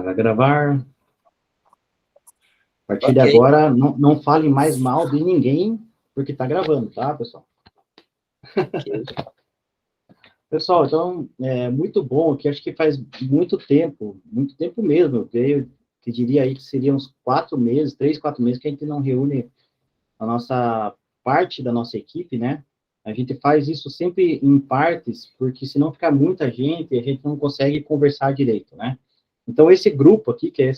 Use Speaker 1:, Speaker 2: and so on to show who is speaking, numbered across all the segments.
Speaker 1: Vai gravar. A partir de
Speaker 2: Ok.
Speaker 1: agora, não fale mais mal de ninguém, porque está gravando, tá, pessoal?
Speaker 2: Ok.
Speaker 1: Pessoal, então, é muito bom, que acho que faz muito tempo mesmo, eu te diria aí que seriam uns 4 meses, 3, 4 meses, que a gente não reúne a nossa parte da nossa equipe, né? A gente faz isso sempre em partes, porque senão fica muita gente e a gente não consegue conversar direito, né? Então, esse grupo aqui, que é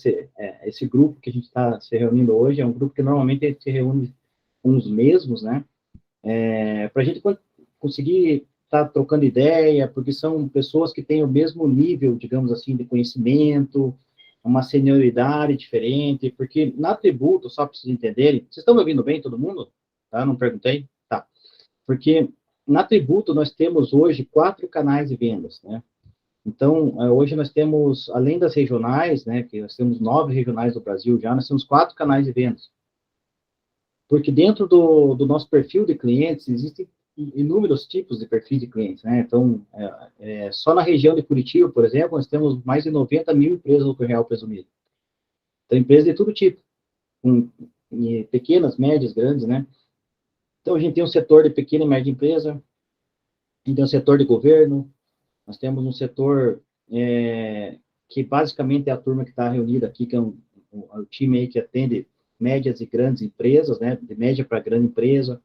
Speaker 1: esse grupo que a gente está se reunindo hoje, é um grupo que normalmente a gente se reúne com os mesmos, né? Para a gente conseguir estar trocando ideia, porque são pessoas que têm o mesmo nível, digamos assim, de conhecimento, uma senioridade diferente, porque na Tributo, só para vocês entenderem, vocês estão me ouvindo bem, todo mundo? Tá? Não perguntei? Tá. Porque na Tributo nós temos hoje 4 canais de vendas, né? Então, hoje nós temos, além das regionais, né, que nós temos 9 regionais do Brasil já, nós temos 4 canais de vendas. Porque dentro do nosso perfil de clientes, existem inúmeros tipos de perfil de clientes, né? Então, só na região de Curitiba, por exemplo, nós temos mais de 90 mil empresas lucro real presumido. Então, empresas de todo tipo, com pequenas, médias, grandes, né? Então, a gente tem um setor de pequena e média empresa, a gente tem um setor de governo, nós temos um setor que basicamente é a turma que está reunida aqui, que é o time aí que atende médias e grandes empresas, né? De média para grande empresa.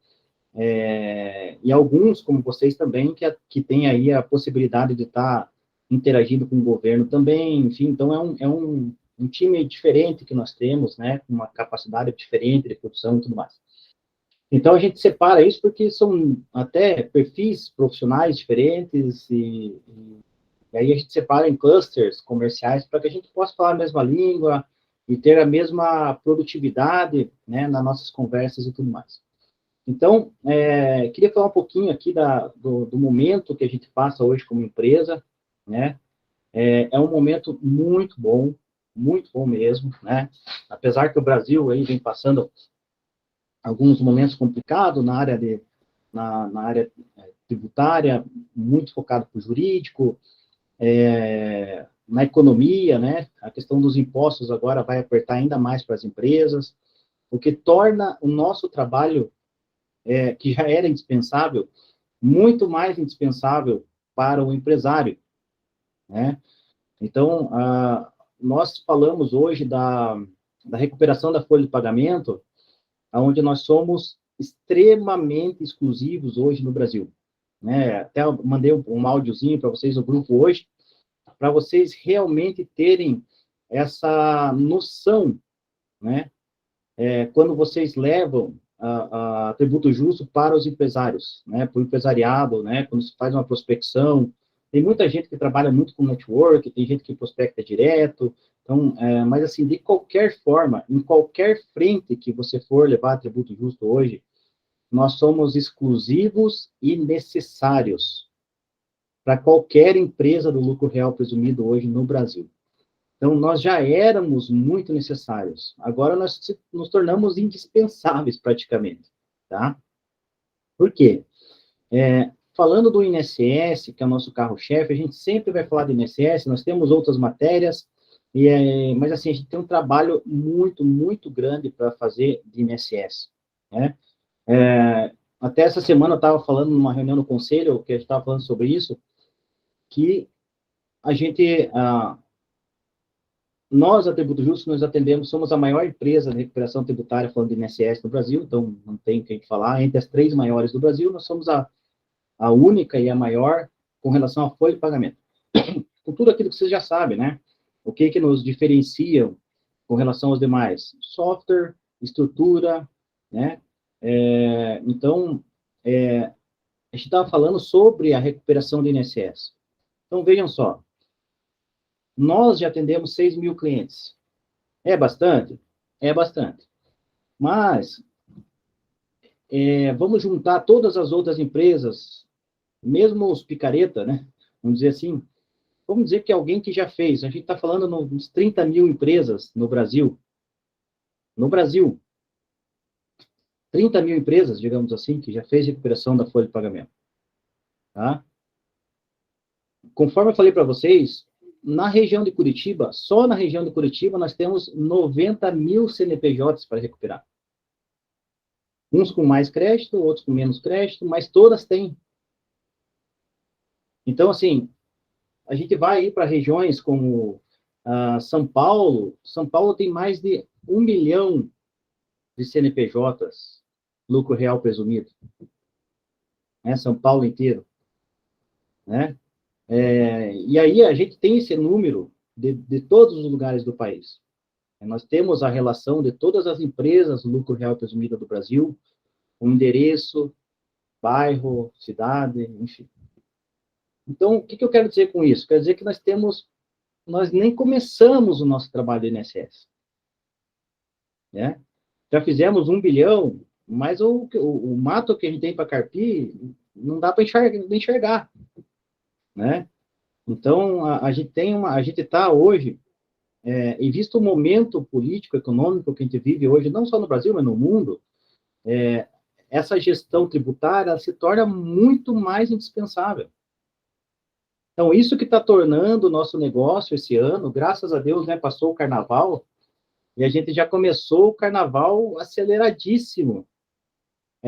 Speaker 1: E alguns, como vocês também, que têm aí a possibilidade de estar interagindo com o governo também, enfim, então um time diferente que nós temos, né, com uma capacidade diferente de produção e tudo mais. Então, a gente separa isso porque são até perfis profissionais diferentes e aí a gente separa em clusters comerciais para que a gente possa falar a mesma língua e ter a mesma produtividade, né, nas nossas conversas e tudo mais. Então, queria falar um pouquinho aqui do momento que a gente passa hoje como empresa, né? É um momento muito bom mesmo, né? Apesar que o Brasil aí vem passando alguns momentos complicados na área tributária, muito focado para o jurídico, na economia, né? A questão dos impostos agora vai apertar ainda mais para as empresas, o que torna o nosso trabalho, que já era indispensável, muito mais indispensável para o empresário, né? Então, nós falamos hoje da recuperação da folha de pagamento, onde nós somos extremamente exclusivos hoje no Brasil, né? Até eu mandei um áudiozinho para vocês no grupo hoje, para vocês realmente terem essa noção, né? Quando vocês levam a tributo justo para os empresários, né, para o empresariado, né, quando se faz uma prospecção, tem muita gente que trabalha muito com network, tem gente que prospecta direto, então, mas assim, de qualquer forma, em qualquer frente que você for levar tributo justo hoje, nós somos exclusivos e necessários para qualquer empresa do lucro real presumido hoje no Brasil. Então, nós já éramos muito necessários. Agora, nós nos tornamos indispensáveis, praticamente. Tá? Por quê? Falando do INSS, que é o nosso carro-chefe, a gente sempre vai falar do INSS, nós temos outras matérias, mas, assim, a gente tem um trabalho muito grande para fazer de INSS. Né? Até essa semana eu estava falando numa reunião no conselho, que a gente estava falando sobre isso, que a gente... nós, a Tributo Justo, nós atendemos, somos a maior empresa de recuperação tributária falando de INSS no Brasil, então não tem o que a gente falar. Entre as 3 maiores do Brasil, nós somos a única e a maior com relação à folha de pagamento. Com tudo aquilo que vocês já sabem, né? O que nos diferencia com relação aos demais? Software, estrutura, né? Então, a gente estava falando sobre a recuperação do INSS. Então, vejam só, nós já atendemos 6 mil clientes. É bastante? É bastante. Mas, vamos juntar todas as outras empresas, mesmo os picareta, né? Vamos dizer assim, vamos dizer que alguém que já fez, a gente está falando nos 30 mil empresas no Brasil. No Brasil, 30 mil empresas, digamos assim, que já fez recuperação da folha de pagamento. Tá? Conforme eu falei para vocês, na região de Curitiba, só na região de Curitiba, nós temos 90 mil CNPJs para recuperar. Uns com mais crédito, outros com menos crédito, mas todas têm. Então, assim, a gente vai aí para regiões como São Paulo. São Paulo tem mais de 1 milhão de CNPJs, lucro real presumido. Né? São Paulo inteiro. Né? E aí a gente tem esse número de todos os lugares do país. Nós temos a relação de todas as empresas do lucro real presumido do Brasil, o endereço, bairro, cidade, enfim. Então, o que eu quero dizer com isso? Quer dizer que nós nem começamos o nosso trabalho de INSS. Né? Já fizemos 1 bilhão, mas o mato que a gente tem para carpir não dá para enxergar. Né? Então, a gente está hoje, e visto o momento político, econômico que a gente vive hoje, não só no Brasil, mas no mundo, essa gestão tributária se torna muito mais indispensável. Então, isso que está tornando o nosso negócio esse ano, graças a Deus, né, passou o carnaval, e a gente já começou o carnaval aceleradíssimo.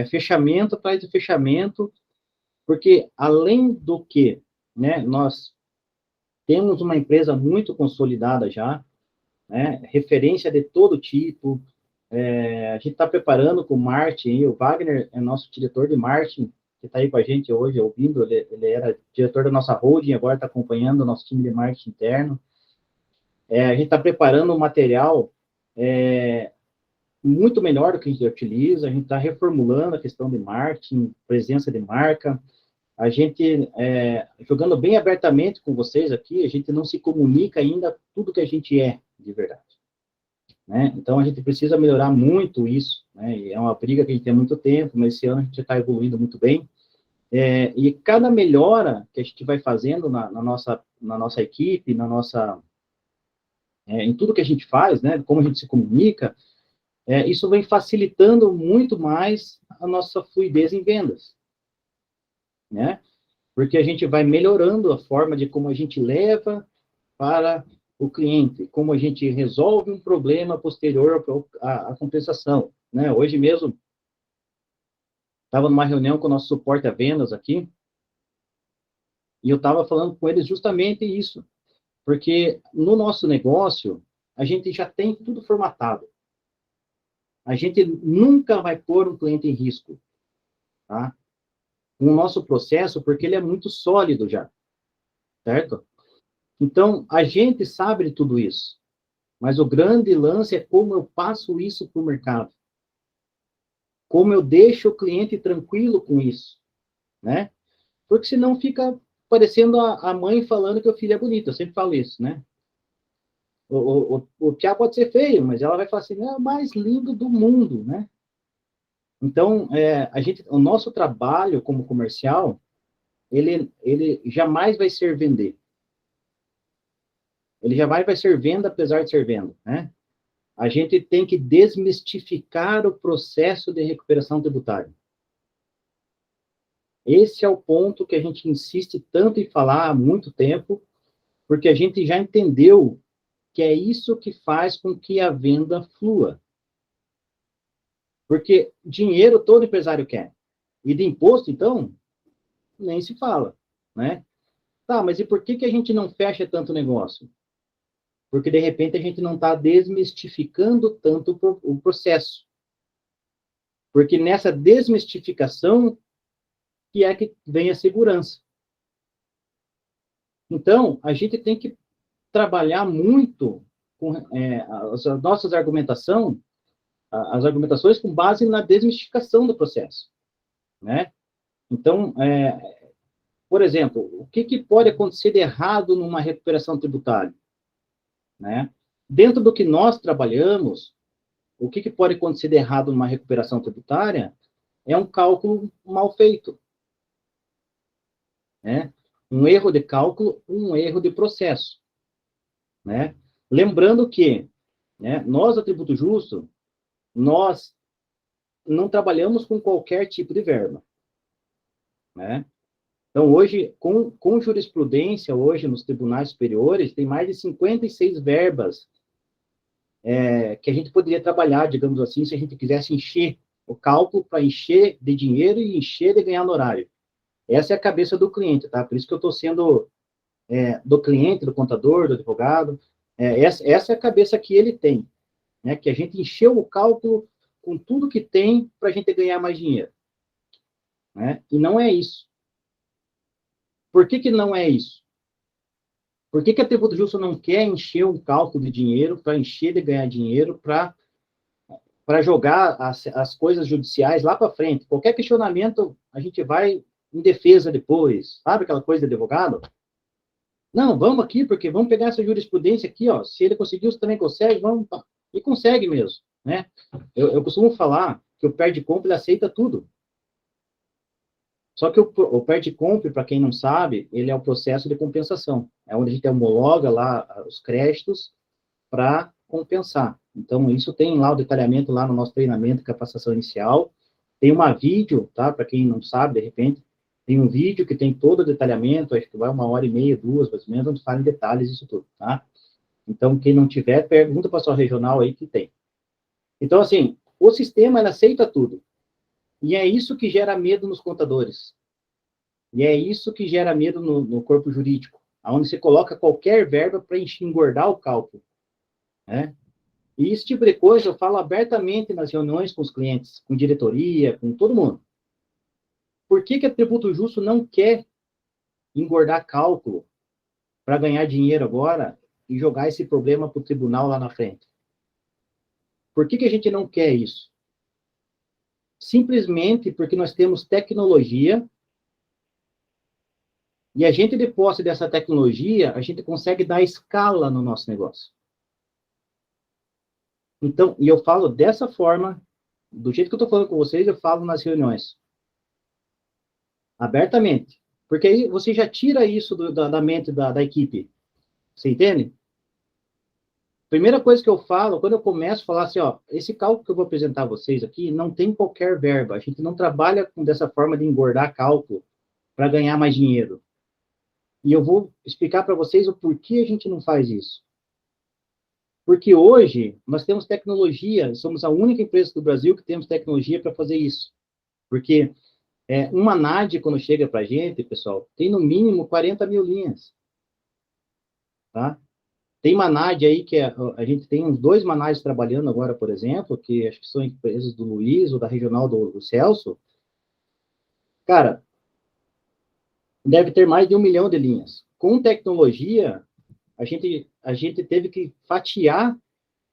Speaker 1: Fechamento atrás de fechamento, porque além do que, né, nós temos uma empresa muito consolidada já, né, referência de todo tipo, a gente está preparando com o marketing, o Wagner é nosso diretor de marketing, que está aí com a gente hoje, ouvindo, ele era diretor da nossa holding, agora está acompanhando o nosso time de marketing interno. A gente está preparando um material muito melhor do que a gente utiliza, a gente está reformulando a questão de marketing, presença de marca, a gente, jogando bem abertamente com vocês aqui, a gente não se comunica ainda tudo que a gente é, de verdade. Né? Então, a gente precisa melhorar muito isso, né? E é uma briga que a gente tem há muito tempo, mas esse ano a gente está evoluindo muito bem. E cada melhora que a gente vai fazendo na nossa equipe, em tudo que a gente faz, né? Como a gente se comunica, isso vem facilitando muito mais a nossa fluidez em vendas. Né? Porque a gente vai melhorando a forma de como a gente leva para o cliente, como a gente resolve um problema posterior à compensação. Né? Hoje mesmo, estava numa reunião com o nosso suporte a vendas aqui, e eu estava falando com eles justamente isso, porque no nosso negócio, a gente já tem tudo formatado. A gente nunca vai pôr um cliente em risco, tá? No nosso processo, porque ele é muito sólido já, certo? Então, a gente sabe de tudo isso, mas o grande lance é como eu passo isso para o mercado. Como eu deixo o cliente tranquilo com isso, né? Porque senão fica parecendo a mãe falando que o filho é bonito, eu sempre falo isso, né? O piá pode ser feio, mas ela vai falar assim, é o mais lindo do mundo, né? Então, o nosso trabalho como comercial, ele jamais vai ser vender. Ele jamais vai ser venda, apesar de ser venda, né? A gente tem que desmistificar o processo de recuperação tributária. Esse é o ponto que a gente insiste tanto em falar há muito tempo, porque a gente já entendeu que é isso que faz com que a venda flua. Porque dinheiro todo empresário quer. E de imposto, então, nem se fala, né? Tá, mas e por que a gente não fecha tanto negócio? Porque, de repente, a gente não está desmistificando tanto o processo. Porque nessa desmistificação que é que vem a segurança. Então, a gente tem que trabalhar muito com as nossas argumentações com base na desmistificação do processo, né? Então, por exemplo, o que pode acontecer de errado numa recuperação tributária? Né? Dentro do que nós trabalhamos, o que pode acontecer de errado numa recuperação tributária é um cálculo mal feito. Né? Um erro de cálculo, um erro de processo. Né? Lembrando que, né, nós, a Tributo Justo, nós não trabalhamos com qualquer tipo de verba. Né? Então, hoje, com jurisprudência, hoje, nos tribunais superiores, tem mais de 56 verbas que a gente poderia trabalhar, digamos assim, se a gente quisesse encher o cálculo para encher de dinheiro e encher de ganhar no horário. Essa é a cabeça do cliente, tá? Por isso que eu estou sendo do cliente, do contador, do advogado. Essa é a cabeça que ele tem, né? Que a gente encheu o cálculo com tudo que tem para a gente ganhar mais dinheiro, né? E não é isso. Por que não é isso? Por que a tributo justo não quer encher um cálculo de dinheiro para encher de ganhar dinheiro para jogar as coisas judiciais lá para frente? Qualquer questionamento, a gente vai em defesa depois. Sabe aquela coisa de advogado? Não, vamos aqui, porque vamos pegar essa jurisprudência aqui, ó. Se ele conseguiu, você também consegue, vamos. E consegue mesmo, né? Eu costumo falar que o perde-compra, ele aceita tudo. Só que o perde-compra, para quem não sabe, ele é o processo de compensação. É onde a gente homologa lá os créditos para compensar. Então, isso tem lá o detalhamento lá no nosso treinamento, capacitação inicial. Tem uma vídeo, tá? Para quem não sabe, de repente, tem um vídeo que tem todo o detalhamento, acho que vai 1h30, 2, mais ou menos, onde fala em detalhes isso tudo, tá? Então, quem não tiver, pergunta para a sua regional aí que tem. Então, assim, o sistema, ele aceita tudo. E é isso que gera medo nos contadores. E é isso que gera medo no corpo jurídico, onde você coloca qualquer verba para engordar o cálculo, né? E esse tipo de coisa eu falo abertamente nas reuniões com os clientes, com diretoria, com todo mundo. Por que a Tributo Justo não quer engordar cálculo para ganhar dinheiro agora e jogar esse problema para o tribunal lá na frente? Por que a gente não quer isso? Simplesmente porque nós temos tecnologia e a gente, de posse dessa tecnologia, a gente consegue dar escala no nosso negócio. Então, e eu falo dessa forma, do jeito que eu estou falando com vocês, eu falo nas reuniões. Abertamente. Porque aí você já tira isso da mente da equipe. Você entende? Primeira coisa que eu falo, quando eu começo a falar assim, ó, esse cálculo que eu vou apresentar a vocês aqui não tem qualquer verba. A gente não trabalha dessa forma de engordar cálculo para ganhar mais dinheiro. E eu vou explicar para vocês o porquê a gente não faz isso. Porque hoje nós temos tecnologia, somos a única empresa do Brasil que temos tecnologia para fazer isso. Porque uma NAD, quando chega para a gente, pessoal, tem no mínimo 40 mil linhas. Tá? Tem uma NAD aí que a gente tem uns 2 MANADs trabalhando agora, por exemplo, que acho que são empresas do Luiz ou da regional do Celso. Cara, deve ter mais de 1 milhão de linhas. Com tecnologia, a gente teve que fatiar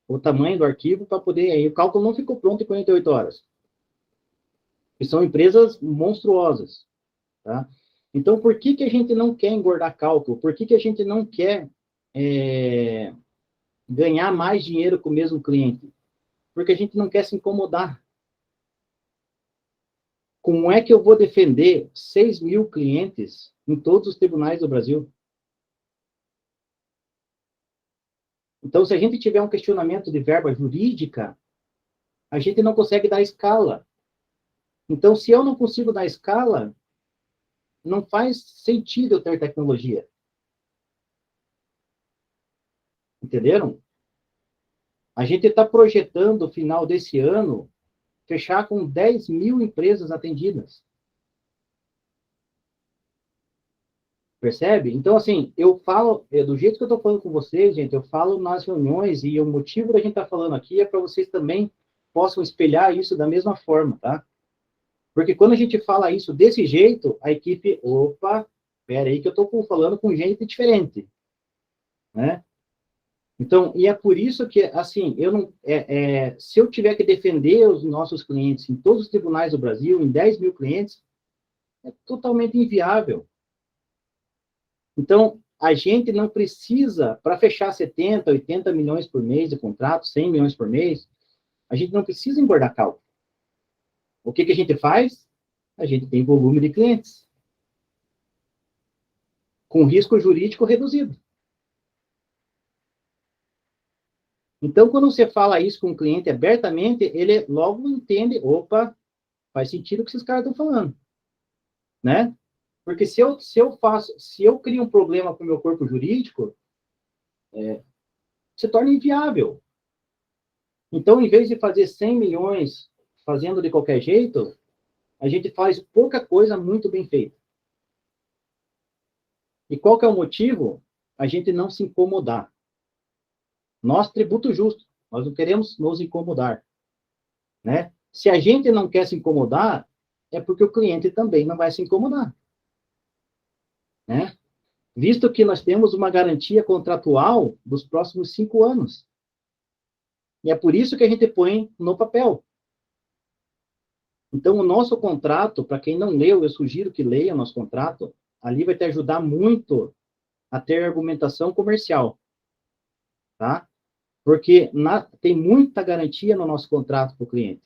Speaker 1: o tamanho do arquivo para poder... Aí o cálculo não ficou pronto em 48 horas. E são empresas monstruosas. Tá? Então, por que a gente não quer engordar cálculo? Por que a gente não quer ganhar mais dinheiro com o mesmo cliente? Porque a gente não quer se incomodar. Como é que eu vou defender 6 mil clientes em todos os tribunais do Brasil? Então, se a gente tiver um questionamento de verba jurídica, a gente não consegue dar escala. Então, se eu não consigo dar escala, não faz sentido eu ter tecnologia. Entenderam? A gente está projetando, no final desse ano, fechar com 10 mil empresas atendidas. Percebe? Então, assim, eu falo, do jeito que eu estou falando com vocês, gente, eu falo nas reuniões e o motivo da gente estar falando aqui é para vocês também possam espelhar isso da mesma forma, tá? Porque quando a gente fala isso desse jeito, a equipe, opa, espera aí que eu estou falando com gente diferente, né? Então, e é por isso que, assim, eu não, se eu tiver que defender os nossos clientes em todos os tribunais do Brasil, em 10 mil clientes, é totalmente inviável. Então, a gente não precisa, para fechar 70, 80 milhões por mês de contrato, 100 milhões por mês, a gente não precisa engordar cálculo. O que a gente faz? A gente tem volume de clientes, com risco jurídico reduzido. Então, quando você fala isso com o cliente abertamente, ele logo entende, opa, faz sentido o que esses caras estão falando, né? Porque se eu crio um problema com o meu corpo jurídico, se torna inviável. Então, em vez de fazer 100 milhões fazendo de qualquer jeito, a gente faz pouca coisa muito bem feita. E qual que é o motivo? A gente não se incomodar. Nós, tributo justo, nós não queremos nos incomodar. Né? Se a gente não quer se incomodar, é porque o cliente também não vai se incomodar. Né? Visto que nós temos uma garantia contratual dos próximos 5 anos. E é por isso que a gente põe no papel. Então, o nosso contrato, para quem não leu, eu sugiro que leia o nosso contrato, ali vai te ajudar muito a ter argumentação comercial. Tá? Porque tem muita garantia no nosso contrato para o cliente.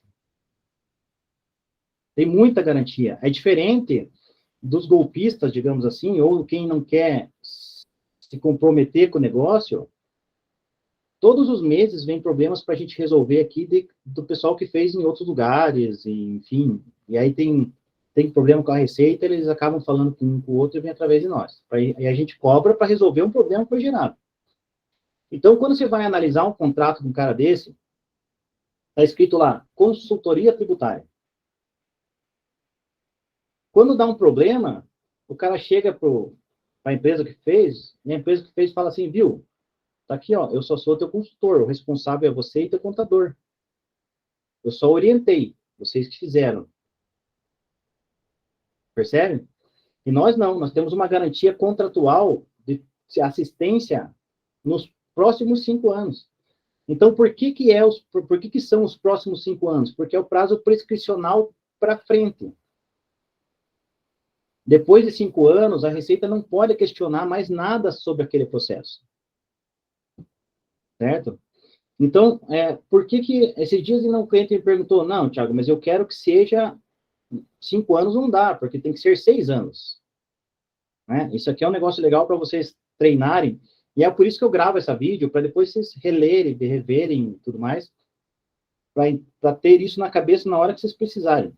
Speaker 1: Tem muita garantia. É diferente dos golpistas, digamos assim, ou quem não quer se comprometer com o negócio. Todos os meses vem problemas para a gente resolver aqui do pessoal que fez em outros lugares, enfim. E aí tem problema com a receita, eles acabam falando com um com o outro e vem através de nós. Aí a gente cobra para resolver um problema que foi gerado. Então, quando você vai analisar um contrato com um cara desse, está escrito lá, consultoria tributária. Quando dá um problema, o cara chega para a empresa que fez, e a empresa que fez fala assim, viu, tá aqui, ó, eu só sou teu consultor, o responsável é você e teu contador. Eu só orientei, vocês que fizeram. Percebe? E nós não, nós temos uma garantia contratual de assistência nos próximos 5 anos. Então, por que são os próximos 5 anos? Porque é o prazo prescricional para frente. Depois de 5 anos, a Receita não pode questionar mais nada sobre aquele processo. Certo? Então, por que esses dias um cliente me perguntou, não, Thiago, mas eu quero que seja 5 anos, não dá, porque tem que ser 6 anos. Né? Isso aqui é um negócio legal para vocês treinarem, e é por isso que eu gravo essa vídeo, para depois vocês relerem, reverem e tudo mais, para ter isso na cabeça na hora que vocês precisarem.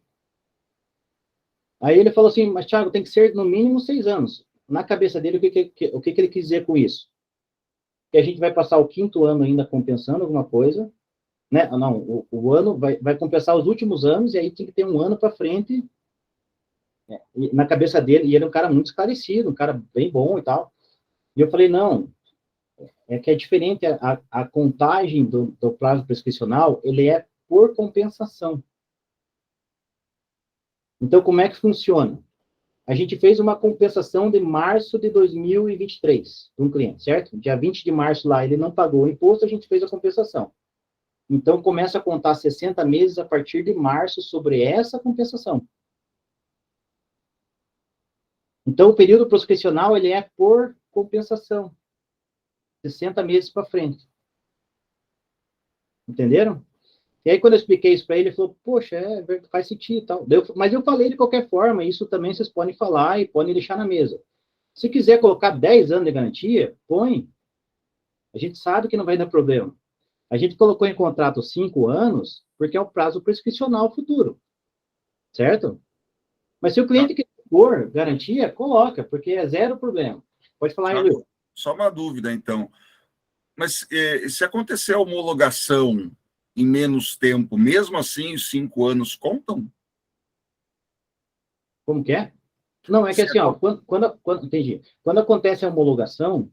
Speaker 1: Aí ele falou assim, mas Thiago, tem que ser no mínimo 6 anos. Na cabeça dele, o que ele quis dizer com isso? Que a gente vai passar o 5º ano ainda compensando alguma coisa, né? Não, o ano vai compensar os últimos anos, e aí tem que ter um ano para frente, na cabeça dele, e ele é um cara muito esclarecido, um cara bem bom e tal. E eu falei, não, é que é diferente, a contagem do prazo prescricional, ele é por compensação. Então, como é que funciona? A gente fez uma compensação de março de 2023 para um cliente, certo? Dia 20 de março lá, ele não pagou o imposto, a gente fez a compensação. Então, começa a contar 60 meses a partir de março sobre essa compensação. Então, o período prescricional, ele é por compensação. 60 meses para frente. Entenderam? E aí, quando eu expliquei isso para ele, ele falou, poxa, faz sentido e tal. Mas eu falei de qualquer forma, isso também vocês podem falar e podem deixar na mesa. Se quiser colocar 10 anos de garantia, põe. A gente sabe que não vai dar problema. A gente colocou em contrato 5 anos, porque é o prazo prescricional futuro. Certo? Mas se o cliente quer pôr garantia, coloca, porque é 0 problema. Pode falar, Emil.
Speaker 3: Só uma dúvida, então. Mas se acontecer a homologação em menos tempo, mesmo assim, os 5 anos contam?
Speaker 1: Como que é? Não, é que assim, ó, entendi. Quando acontece a homologação,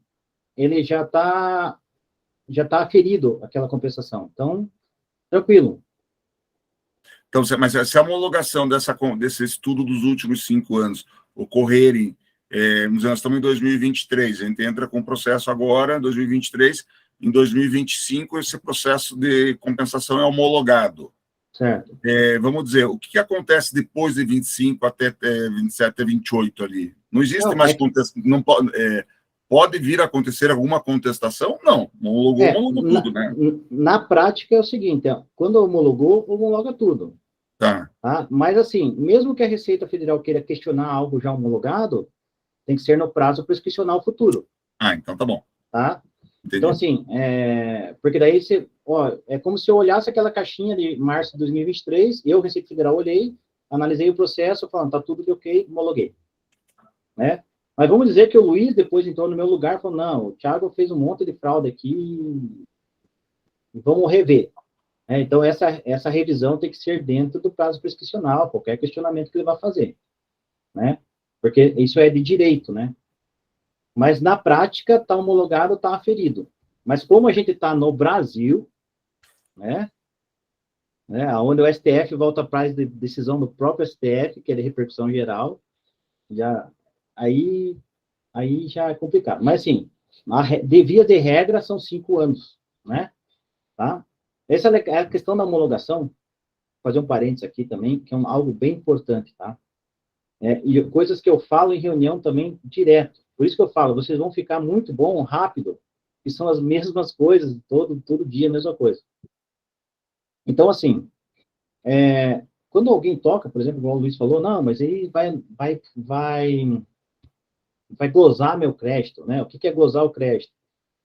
Speaker 1: ele já está aferido aquela compensação. Então, tranquilo.
Speaker 3: Então, mas se a homologação desse estudo dos últimos 5 anos ocorrerem, nós estamos em 2023, a gente entra com o processo agora, 2023, em 2025, esse processo de compensação é homologado.
Speaker 1: Certo.
Speaker 3: Vamos dizer, o que acontece depois de 25 até 27, até 28 ali? Não existe mais contestação? Não pode vir a acontecer alguma contestação? Não. Homologou tudo, né?
Speaker 1: Na prática é o seguinte, quando homologou, homologa tudo.
Speaker 3: Tá.
Speaker 1: Mas assim, mesmo que a Receita Federal queira questionar algo já homologado, tem que ser no prazo prescricional futuro.
Speaker 3: Então tá bom.
Speaker 1: Tá?
Speaker 3: Entendi.
Speaker 1: Então, assim, porque daí é como se eu olhasse aquela caixinha de março de 2023, eu, Receita Federal, olhei, analisei o processo, falando, tá tudo de ok, homologuei. né? Mas vamos dizer que o Luiz depois entrou no meu lugar e falou, não, o Thiago fez um monte de fraude aqui e vamos rever. Então, essa revisão tem que ser dentro do prazo prescricional, qualquer questionamento que ele vai fazer, né? Porque isso é de direito, né? Mas, na prática, está homologado, está aferido. Mas, como a gente está no Brasil, né? Onde o STF volta para a decisão do próprio STF, que é de repercussão geral, aí já é complicado. Mas, assim, de via de regra, são 5 anos, né? Tá? Essa é a questão da homologação, vou fazer um parênteses aqui também, que é algo bem importante, tá? E coisas que eu falo em reunião também direto. Por isso que eu falo, vocês vão ficar muito bom, rápido, que são as mesmas coisas, todo dia a mesma coisa. Então, assim, quando alguém toca, por exemplo, igual o Luiz falou, não, mas aí vai gozar meu crédito, né? O que é gozar o crédito?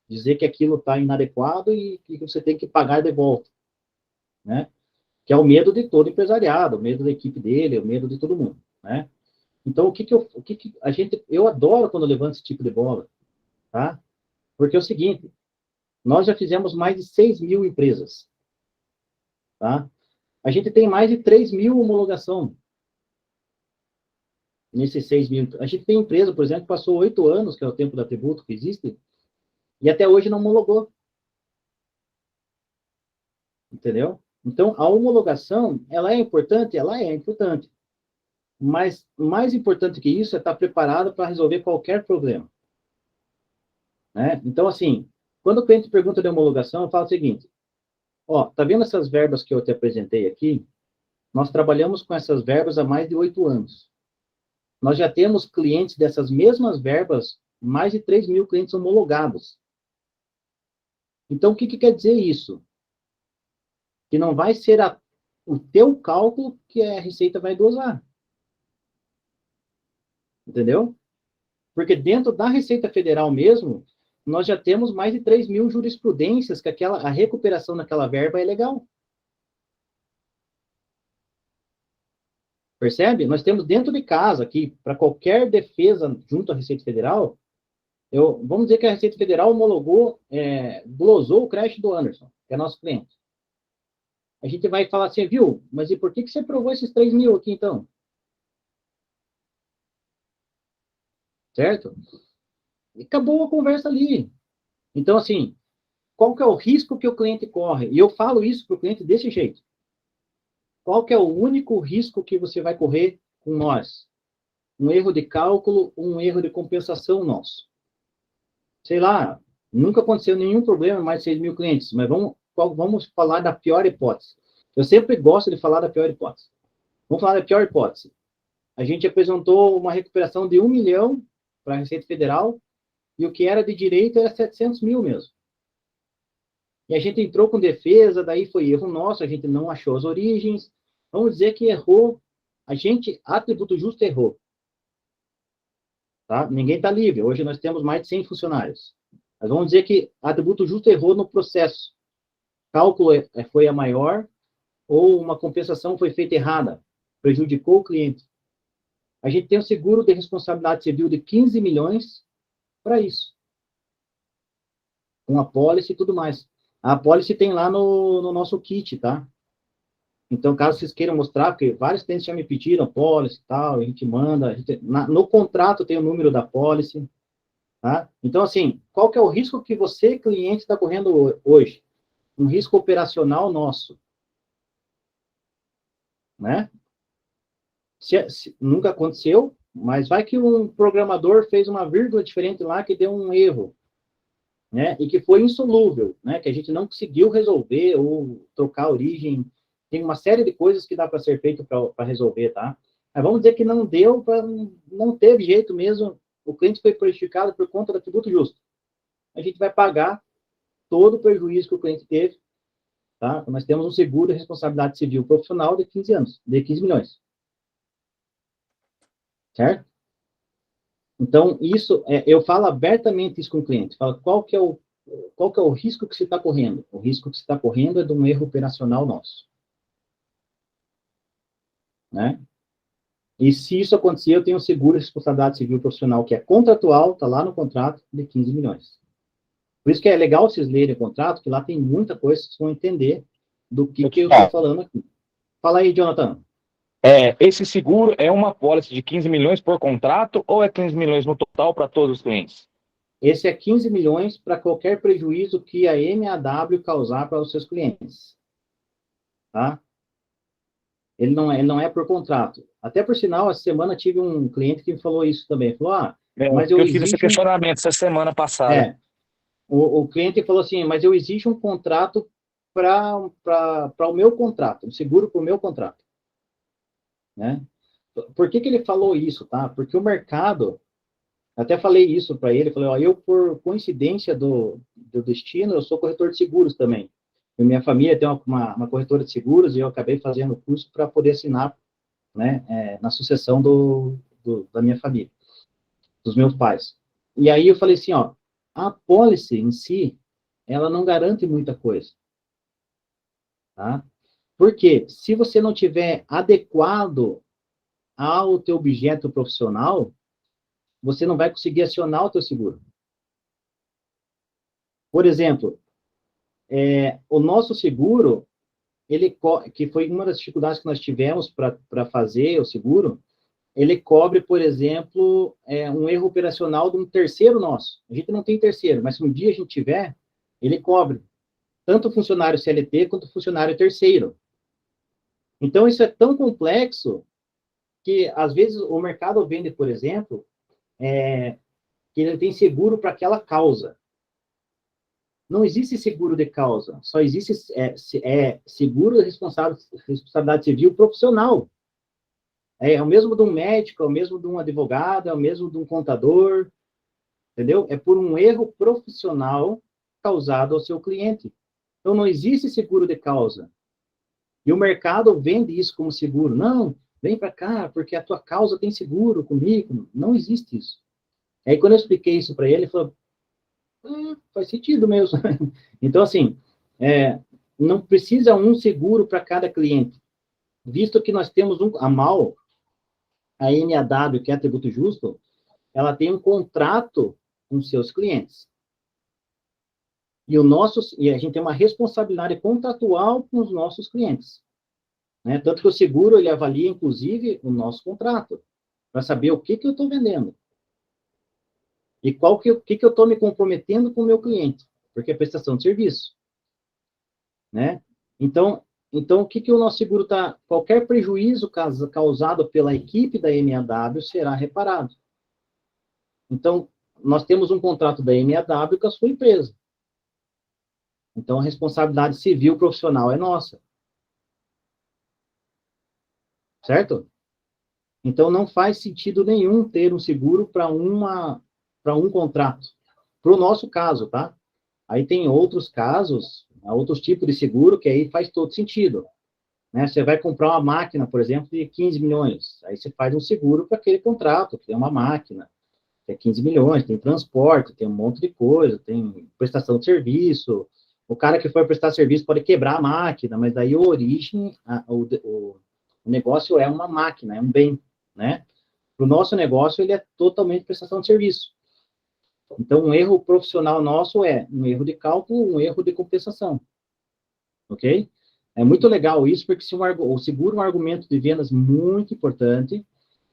Speaker 1: Dizer que aquilo está inadequado e que você tem que pagar de volta, né? Que é o medo de todo empresariado, o medo da equipe dele, o medo de todo mundo, né? Então, eu adoro quando eu levanto esse tipo de bola, tá? Porque é o seguinte, nós já fizemos mais de 6 mil empresas, tá? A gente tem mais de 3 mil homologação nesses 6 mil. A gente tem empresa, por exemplo, que passou 8 anos, que é o tempo da tributo que existe, e até hoje não homologou. Entendeu? Então, a homologação, ela é importante? Ela é importante. Mas mais importante que isso é estar preparado para resolver qualquer problema. Né? Então, assim, quando o cliente pergunta de homologação, eu falo o seguinte, tá vendo essas verbas que eu te apresentei aqui? Nós trabalhamos com essas verbas há mais de 8 anos. Nós já temos clientes dessas mesmas verbas, mais de 3 mil clientes homologados. Então, o que quer dizer isso? Que não vai ser o teu cálculo que a Receita vai dosar. Entendeu? Porque dentro da Receita Federal mesmo, nós já temos mais de 3 mil jurisprudências que a recuperação daquela verba é legal. Percebe? Nós temos dentro de casa aqui, para qualquer defesa junto à Receita Federal, vamos dizer que a Receita Federal homologou, glosou o crédito do Anderson, que é nosso cliente. A gente vai falar assim, viu, mas e por que você aprovou esses 3 mil aqui, então? Certo? E acabou a conversa ali. Então, assim, qual que é o risco que o cliente corre? E eu falo isso para o cliente desse jeito. Qual que é o único risco que você vai correr com nós? Um erro de cálculo, um erro de compensação nosso. Sei lá, nunca aconteceu nenhum problema, mais de 6 mil clientes, mas vamos falar da pior hipótese. Eu sempre gosto de falar da pior hipótese. Vamos falar da pior hipótese. A gente apresentou uma recuperação de 1 milhão para a Receita Federal e o que era de direito era 700 mil mesmo. E a gente entrou com defesa, daí foi erro nosso, a gente não achou as origens. Vamos dizer que errou, a Tributo Justo errou. Tá? Ninguém está livre, hoje nós temos mais de 100 funcionários. Mas vamos dizer que a Tributo Justo errou no processo. Cálculo foi a maior, ou uma compensação foi feita errada, prejudicou o cliente. A gente tem um seguro de responsabilidade civil de 15 milhões para isso. Com a pólice e tudo mais. A pólice tem lá no nosso kit, tá? Então, caso vocês queiram mostrar, porque vários clientes já me pediram pólice e tal, a gente manda, no contrato tem o número da pólice, tá? Então, assim, qual que é o risco que você, cliente, está correndo hoje? Um risco operacional nosso, né? Nunca aconteceu, mas vai que um programador fez uma vírgula diferente lá que deu um erro, né? E que foi insolúvel, né? Que a gente não conseguiu resolver ou trocar a origem. Tem uma série de coisas que dá para ser feito para resolver, tá? Mas vamos dizer que não deu, não teve jeito mesmo, o cliente foi prejudicado por conta do tributo justo. A gente vai pagar todo o prejuízo que o cliente teve, tá? Nós temos um seguro de responsabilidade civil profissional de 15 anos, de 15 milhões. Certo? Então, isso, eu falo abertamente isso com o cliente. Falo, qual que é o risco que você está correndo? O risco que você está correndo é de um erro operacional nosso. Né? E se isso acontecer, eu tenho um seguro de responsabilidade civil profissional, que é contratual, está lá no contrato, de 15 milhões. Por isso que é legal vocês lerem o contrato, que lá tem muita coisa que vocês vão entender do que eu estou falando aqui. Fala aí, Jonathan.
Speaker 4: Esse seguro é uma pólice de 15 milhões por contrato ou é 15 milhões no total para todos os clientes?
Speaker 1: Esse é 15 milhões para qualquer prejuízo que a MAW causar para os seus clientes. Tá? Ele não é por contrato. Até por sinal, essa semana tive um cliente que me falou isso também. Falou, mas
Speaker 4: eu fiz esse questionamento essa semana passada.
Speaker 1: O cliente falou assim, mas eu exijo um contrato para o meu contrato, um seguro para o meu contrato. Né? Por que ele falou isso, tá? Porque o mercado, até falei isso para ele, falei, eu, por coincidência do destino, eu sou corretor de seguros também. E minha família tem uma corretora de seguros e eu acabei fazendo o curso para poder assinar, né, na sucessão da minha família, dos meus pais. E aí eu falei assim, a pólice em si, ela não garante muita coisa. Tá? Porque se você não tiver adequado ao teu objeto profissional, você não vai conseguir acionar o teu seguro. Por exemplo, o nosso seguro, que foi uma das dificuldades que nós tivemos para fazer o seguro, ele cobre, por exemplo, um erro operacional de um terceiro nosso. A gente não tem terceiro, mas se um dia a gente tiver, ele cobre tanto o funcionário CLT quanto o funcionário terceiro. Então, isso é tão complexo que, às vezes, o mercado vende, por exemplo, que ele tem seguro para aquela causa. Não existe seguro de causa, só existe seguro de responsabilidade civil profissional. É o mesmo de um médico, é o mesmo de um advogado, é o mesmo de um contador, entendeu? É por um erro profissional causado ao seu cliente. Então, não existe seguro de causa. E o mercado vende isso como seguro. Não, vem para cá, porque a tua causa tem seguro comigo. Não existe isso. Aí, quando eu expliquei isso para ele, ele falou, faz sentido mesmo. Então, assim, não precisa um seguro para cada cliente. Visto que nós temos a MAW, a MAW, que é Tributo Justo, ela tem um contrato com seus clientes. E a gente tem uma responsabilidade contratual com os nossos clientes. Né? Tanto que o seguro, ele avalia, inclusive, o nosso contrato, para saber o que eu estou vendendo. E o que eu estou me comprometendo com o meu cliente, porque é prestação de serviço. Né? Então, o que o nosso seguro está... Qualquer prejuízo causado pela equipe da MAW será reparado. Então, nós temos um contrato da MAW com a sua empresa. Então, a responsabilidade civil profissional é nossa. Certo? Então, não faz sentido nenhum ter um seguro para um contrato. Para o nosso caso, tá? Aí tem outros casos, outros tipos de seguro, que aí faz todo sentido. Né? Você vai comprar uma máquina, por exemplo, de 15 milhões. Aí você faz um seguro para aquele contrato, que é uma máquina, que é 15 milhões, tem transporte, tem um monte de coisa, tem prestação de serviço. O cara que for prestar serviço pode quebrar a máquina, mas daí a origem, o negócio é uma máquina, é um bem, né? Para o nosso negócio, ele é totalmente prestação de serviço. Então, um erro profissional nosso é um erro de cálculo, um erro de compensação. Ok? É muito legal isso, porque o seguro é um argumento de vendas muito importante,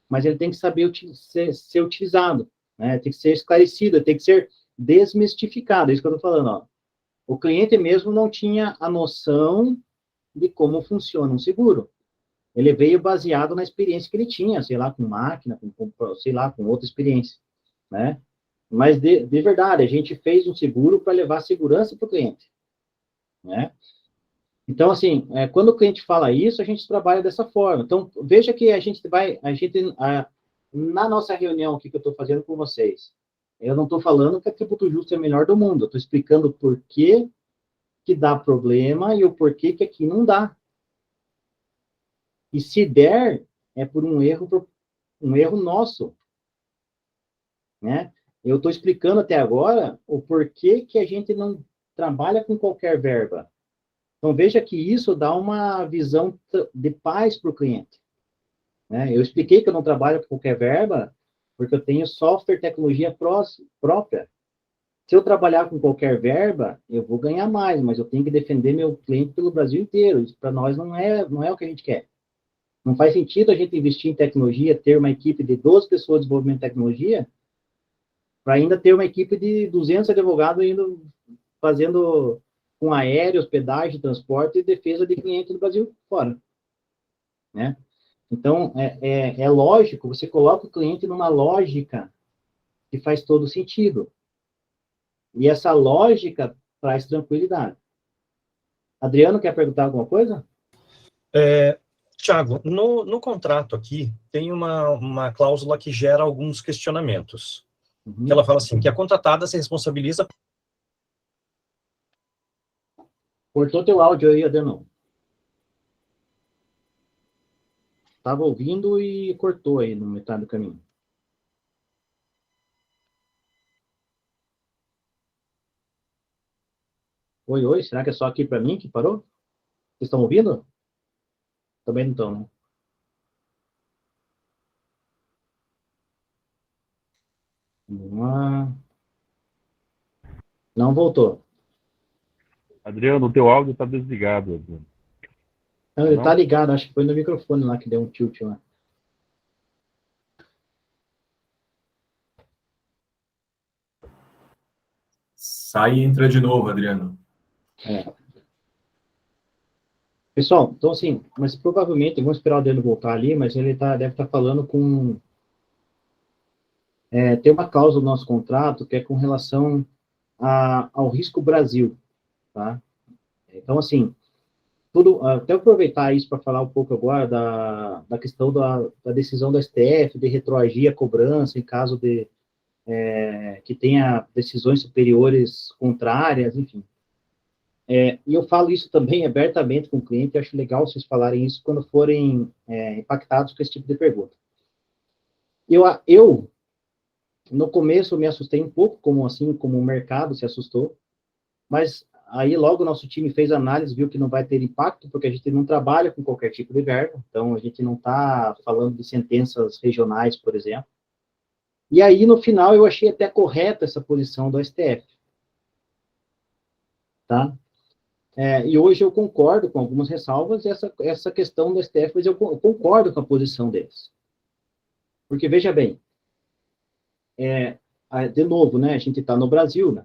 Speaker 1: mas ele tem que saber ser utilizado, né? Tem que ser esclarecido, tem que ser desmistificado, é isso que eu estou falando, ó. O cliente mesmo não tinha a noção de como funciona um seguro. Ele veio baseado na experiência que ele tinha, sei lá, com máquina, sei lá, com outra experiência, né? Mas, de verdade, a gente fez um seguro para levar segurança para o cliente, né? Então, assim, quando o cliente fala isso, a gente trabalha dessa forma. Então, veja que na nossa reunião aqui que eu estou fazendo com vocês, eu não estou falando que a Tributo Justo é a melhor do mundo, eu estou explicando o porquê que dá problema e o porquê que aqui não dá. E se der, é por um erro nosso, né? Eu estou explicando até agora o porquê que a gente não trabalha com qualquer verba. Então, veja que isso dá uma visão de paz para o cliente. né? Eu expliquei que eu não trabalho com qualquer verba, porque eu tenho software, tecnologia própria. Se eu trabalhar com qualquer verba, eu vou ganhar mais, mas eu tenho que defender meu cliente pelo Brasil inteiro. Isso para nós não é o que a gente quer. Não faz sentido a gente investir em tecnologia, ter uma equipe de 12 pessoas de desenvolvimento de tecnologia, para ainda ter uma equipe de 200 advogados indo fazendo com aéreo, hospedagem, transporte e defesa de cliente do Brasil fora, né? Então, é lógico, você coloca o cliente numa lógica que faz todo sentido. E essa lógica traz tranquilidade. Adriano, quer perguntar alguma coisa?
Speaker 5: Tiago, no contrato aqui, tem uma cláusula que gera alguns questionamentos.
Speaker 1: Uhum.
Speaker 5: Que ela fala assim, que a contratada se responsabiliza...
Speaker 1: Cortou teu áudio aí, Adriano. Estava ouvindo e cortou aí no metade do caminho. Oi, oi, será que é só aqui para mim que parou? Vocês estão ouvindo? Também não estão, né? Vamos lá. Não voltou.
Speaker 6: Adriano, o teu áudio está desligado, Adriano.
Speaker 1: Não, ele tá ligado, acho que foi no microfone lá que deu um tilt lá.
Speaker 7: Sai e entra de novo, Adriano.
Speaker 1: Pessoal, então assim, mas provavelmente, vamos esperar o Adriano voltar ali, mas ele deve estar falando com... tem uma cláusula no nosso contrato que é com relação ao risco Brasil, tá? Então, assim, até aproveitar isso para falar um pouco agora da questão da decisão da STF de retroagir a cobrança em caso de que tenha decisões superiores contrárias, enfim. E eu falo isso também abertamente com o cliente, acho legal vocês falarem isso quando forem impactados com esse tipo de pergunta. Eu no começo, me assustei um pouco, como o mercado se assustou, mas aí logo o nosso time fez análise, viu que não vai ter impacto, porque a gente não trabalha com qualquer tipo de verba, então a gente não está falando de sentenças regionais, por exemplo. E aí, no final, eu achei até correta essa posição do STF. Tá? E hoje eu concordo com algumas ressalvas, essa questão do STF, mas eu concordo com a posição deles. Porque, veja bem, de novo, né, a gente está no Brasil, né?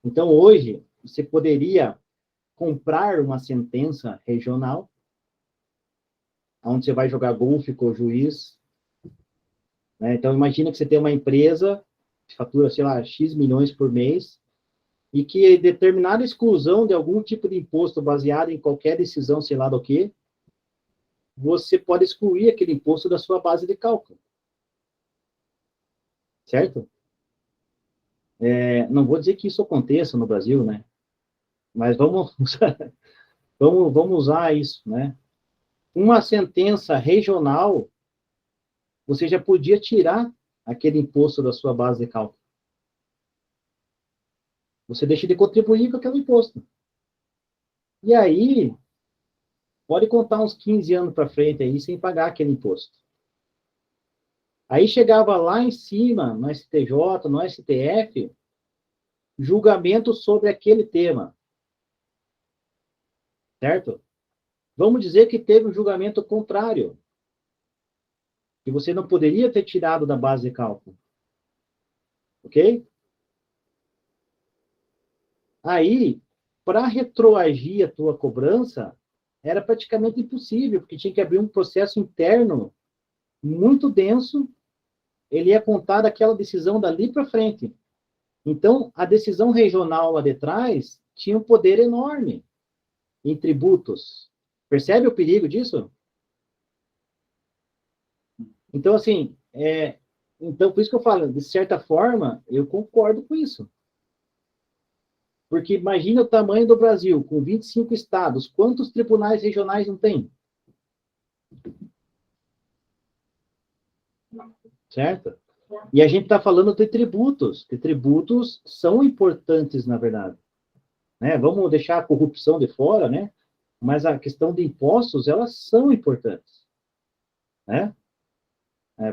Speaker 1: Então, hoje, você poderia comprar uma sentença regional, onde você vai jogar golfe com o juiz, né? Então, imagina que você tem uma empresa que fatura, sei lá, X milhões por mês, e que determinada exclusão de algum tipo de imposto baseado em qualquer decisão, sei lá do que, você pode excluir aquele imposto da sua base de cálculo. Certo? Não vou dizer que isso aconteça no Brasil, né? Mas vamos usar isso, né? Uma sentença regional, você já podia tirar aquele imposto da sua base de cálculo. Você deixa de contribuir com aquele imposto. E aí, pode contar uns 15 anos para frente aí, sem pagar aquele imposto. Aí chegava lá em cima, no STJ, no STF, julgamento sobre aquele tema. Certo? Vamos dizer que teve um julgamento contrário, que você não poderia ter tirado da base de cálculo. Ok? Aí, para retroagir a tua cobrança, era praticamente impossível, porque tinha que abrir um processo interno muito denso, ele ia contar daquela decisão dali para frente. Então, a decisão regional lá de trás tinha um poder enorme em tributos. Percebe o perigo disso? Então, assim, então, por isso que eu falo, de certa forma, eu concordo com isso. Porque imagina o tamanho do Brasil, com 25 estados, quantos tribunais regionais não tem? Certo? E a gente está falando de tributos, que tributos são importantes, na verdade. Né? Vamos deixar a corrupção de fora, né? Mas a questão de impostos, elas são importantes. né?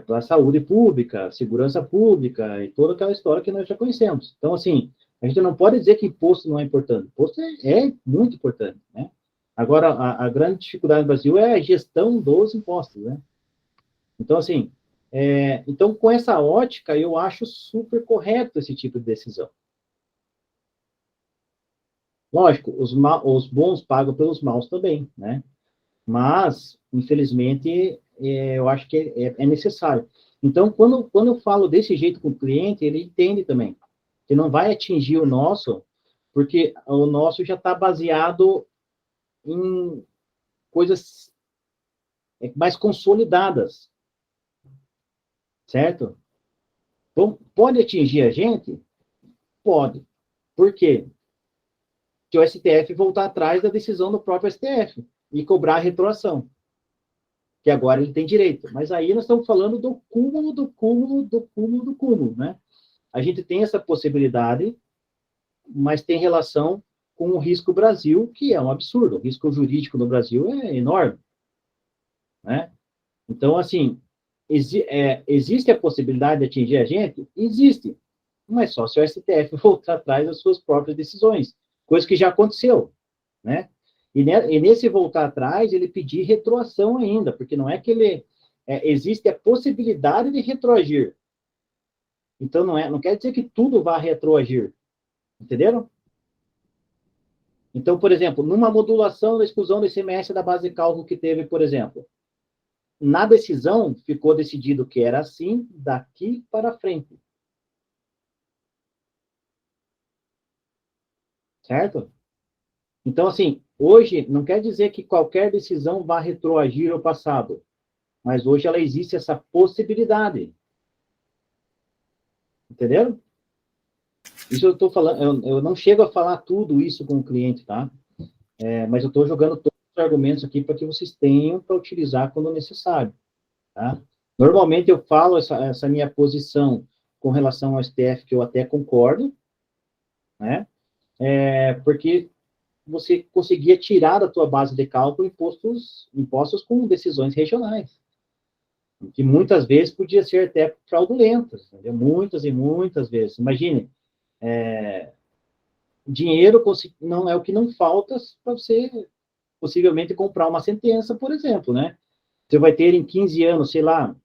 Speaker 1: Para a saúde pública, segurança pública e toda aquela história que nós já conhecemos. Então, assim, a gente não pode dizer que imposto não é importante. Imposto é muito importante, né? Agora, a grande dificuldade no Brasil é a gestão dos impostos, né? Então, assim, então, com essa ótica, eu acho super correto esse tipo de decisão. Lógico, os bons pagam pelos maus também, né? Mas, infelizmente, eu acho que é necessário. Então, quando eu falo desse jeito com o cliente, ele entende também que não vai atingir o nosso, porque o nosso já está baseado em coisas mais consolidadas, certo? Então, pode atingir a gente? Pode. Por quê? Que o STF voltar atrás da decisão do próprio STF e cobrar a retroação, que agora ele tem direito. Mas aí nós estamos falando do cúmulo, do cúmulo, do cúmulo, do cúmulo, né? A gente tem essa possibilidade, mas tem relação com o risco Brasil, que é um absurdo. O risco jurídico no Brasil é enorme, né? Então, assim, existe a possibilidade de atingir a gente? Existe, mas só se o STF voltar atrás das suas próprias decisões, coisa que já aconteceu, né? E nesse voltar atrás, ele pedir retroação ainda, porque não é que ele... existe a possibilidade de retroagir. Então, não quer dizer que tudo vá retroagir. Entenderam? Então, por exemplo, numa modulação da exclusão do ICMS da base de cálculo que teve, por exemplo, na decisão ficou decidido que era assim daqui para frente. Certo? Então, assim, hoje não quer dizer que qualquer decisão vá retroagir ao passado, mas hoje ela existe essa possibilidade. Entenderam? Isso eu estou falando, eu não chego a falar tudo isso com o cliente, tá? Mas eu estou jogando todos os argumentos aqui para que vocês tenham para utilizar quando necessário, tá? Normalmente eu falo essa minha posição com relação ao STF, que eu até concordo, né? Porque você conseguia tirar da tua base de cálculo impostos com decisões regionais, que muitas vezes podia ser até fraudulentas, entendeu? Muitas e muitas vezes. Imagine, dinheiro não é o que não falta para você possivelmente comprar uma sentença, por exemplo, né? Você vai ter em 15 anos, sei lá,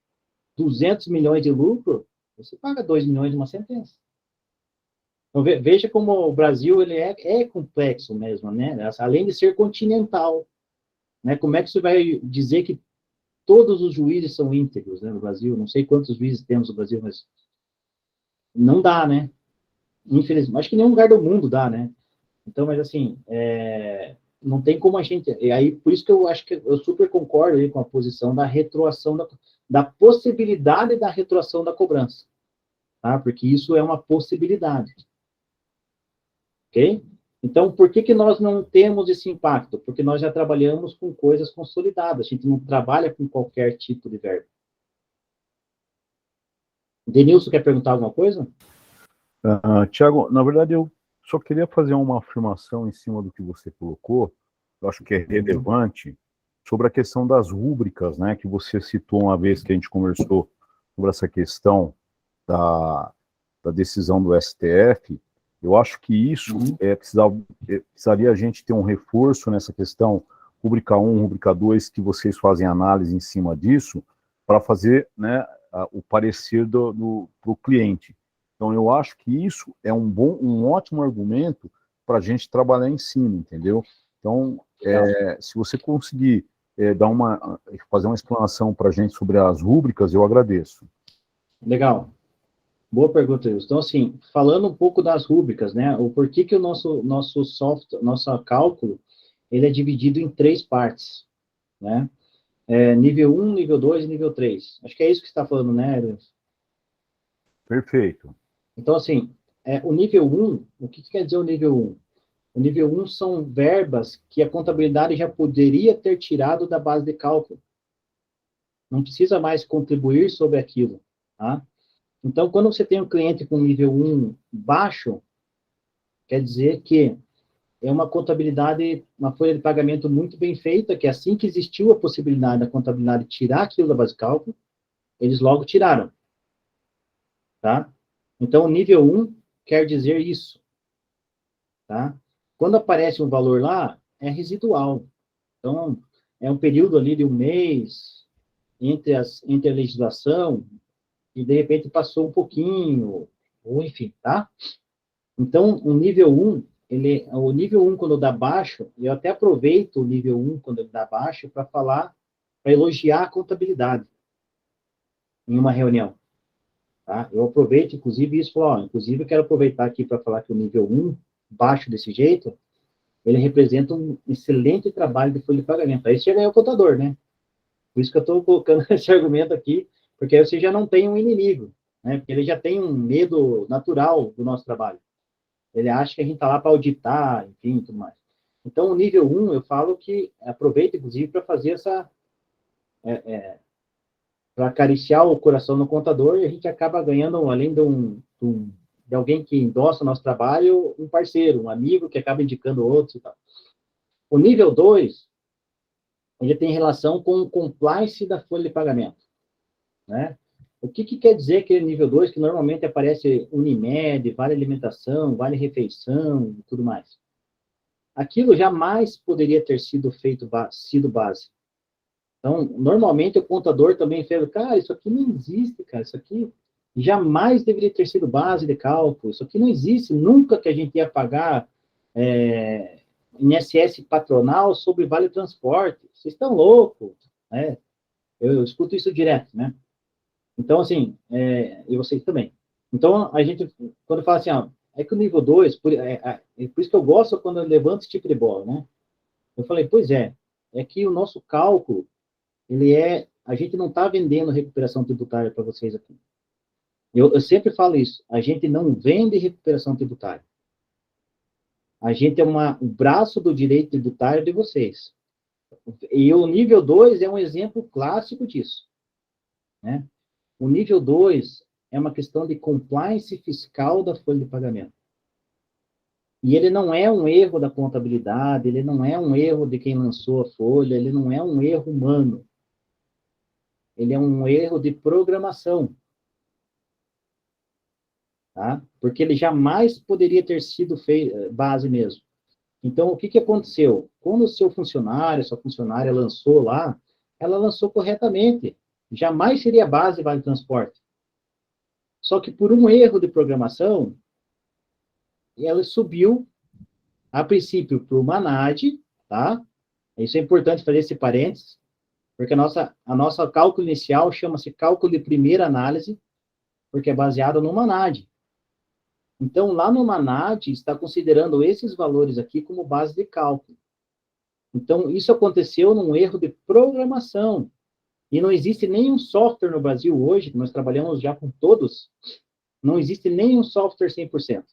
Speaker 1: 200 milhões de lucro, você paga 2 milhões de uma sentença. Então, veja como o Brasil ele é complexo mesmo, né? Além de ser continental, né? Como é que você vai dizer que todos os juízes são íntegros, né, no Brasil? Não sei quantos juízes temos no Brasil, mas não dá, né? Infelizmente, acho que nenhum lugar do mundo dá, né? Então, mas assim, não tem como a gente... E aí, por isso que eu acho que eu super concordo aí com a posição da retroação, da possibilidade da retroação da cobrança, tá? Porque isso é uma possibilidade. Ok? Então, por que nós não temos esse impacto? Porque nós já trabalhamos com coisas consolidadas, a gente não trabalha com qualquer tipo de verba. Denilson, quer perguntar alguma coisa?
Speaker 6: Tiago, na verdade, eu só queria fazer uma afirmação em cima do que você colocou, eu acho que é relevante, sobre a questão das rúbricas, né, que você citou uma vez que a gente conversou sobre essa questão da decisão do STF. Eu acho que isso precisaria a gente ter um reforço nessa questão, rúbrica 1, rúbrica 2, que vocês fazem análise em cima disso, para fazer, né, o parecer para o cliente. Então, eu acho que isso é um ótimo argumento para a gente trabalhar em cima, entendeu? Então, se você conseguir fazer uma explanação para a gente sobre as rúbricas, eu agradeço.
Speaker 1: Legal. Boa pergunta, Wilson. Então, assim, falando um pouco das rúbricas, né? O porquê que o nosso software, nosso cálculo, ele é dividido em 3 partes, né? Nível 1, nível 2 e nível 3. Acho que é isso que você está falando, né, Wilson?
Speaker 6: Perfeito.
Speaker 1: Então, assim, o nível 1, o que quer dizer o nível 1? O nível 1 são verbas que a contabilidade já poderia ter tirado da base de cálculo. Não precisa mais contribuir sobre aquilo, tá? Então, quando você tem um cliente com nível 1 baixo, quer dizer que é uma contabilidade, uma folha de pagamento muito bem feita, que assim que existiu a possibilidade da contabilidade tirar aquilo da base de cálculo, eles logo tiraram. Tá? Então, o nível 1 quer dizer isso. Tá? Quando aparece um valor lá, é residual. Então, é um período ali de um mês entre a legislação e, de repente, passou um pouquinho, ou enfim, tá? Então, o nível 1, o nível 1, quando dá baixo, eu até aproveito o nível 1, quando ele dá baixo, para falar, para elogiar a contabilidade em uma reunião. Tá? Eu aproveito, inclusive, isso, inclusive, eu quero aproveitar aqui para falar que o nível 1, baixo desse jeito, ele representa um excelente trabalho de folha de pagamento. Aí você já ganhou o contador, né? Por isso que eu estou colocando esse argumento aqui, porque aí você já não tem um inimigo, né? Porque ele já tem um medo natural do nosso trabalho. Ele acha que a gente está lá para auditar, enfim, tudo mais. Então, o nível 1, eu falo que aproveita, inclusive, para fazer essa... para acariciar o coração do contador, e a gente acaba ganhando, além de alguém que endossa o nosso trabalho, um parceiro, um amigo que acaba indicando outros e tal. O nível 2, ele tem relação com o compliance da folha de pagamento, né? O que quer dizer aquele nível 2, que normalmente aparece Unimed, Vale Alimentação, Vale Refeição e tudo mais? Aquilo jamais poderia ter sido sido base. Então, normalmente o contador também fala, cara, isso aqui não existe, cara, isso aqui jamais deveria ter sido base de cálculo, isso aqui não existe, nunca que a gente ia pagar INSS patronal sobre Vale Transporte, vocês estão loucos, né? Eu escuto isso direto, né? Então, assim, e vocês também. Então, a gente, quando fala assim, é que o nível 2, por isso que eu gosto quando eu levanto esse tipo de bola, né? Eu falei, pois é que o nosso cálculo, a gente não está vendendo recuperação tributária para vocês aqui. Eu sempre falo isso, a gente não vende recuperação tributária. A gente é o braço do direito tributário de vocês. E o nível 2 é um exemplo clássico disso, né? O nível 2 é uma questão de compliance fiscal da folha de pagamento. E ele não é um erro da contabilidade, ele não é um erro de quem lançou a folha, ele não é um erro humano. Ele é um erro de programação. Tá? Porque ele jamais poderia ter sido base mesmo. Então, o que aconteceu? Quando o seu funcionário, sua funcionária lançou lá, ela lançou corretamente. Jamais seria base Vale Transporte. Só que por um erro de programação, ela subiu, a princípio, para o MANAD, tá? Isso é importante fazer esse parênteses, porque a nossa cálculo inicial chama-se cálculo de primeira análise, porque é baseado no MANAD. Então, lá no MANAD, está considerando esses valores aqui como base de cálculo. Então, isso aconteceu num erro de programação. E não existe nenhum software no Brasil hoje, que nós trabalhamos já com todos, não existe nenhum software 100%.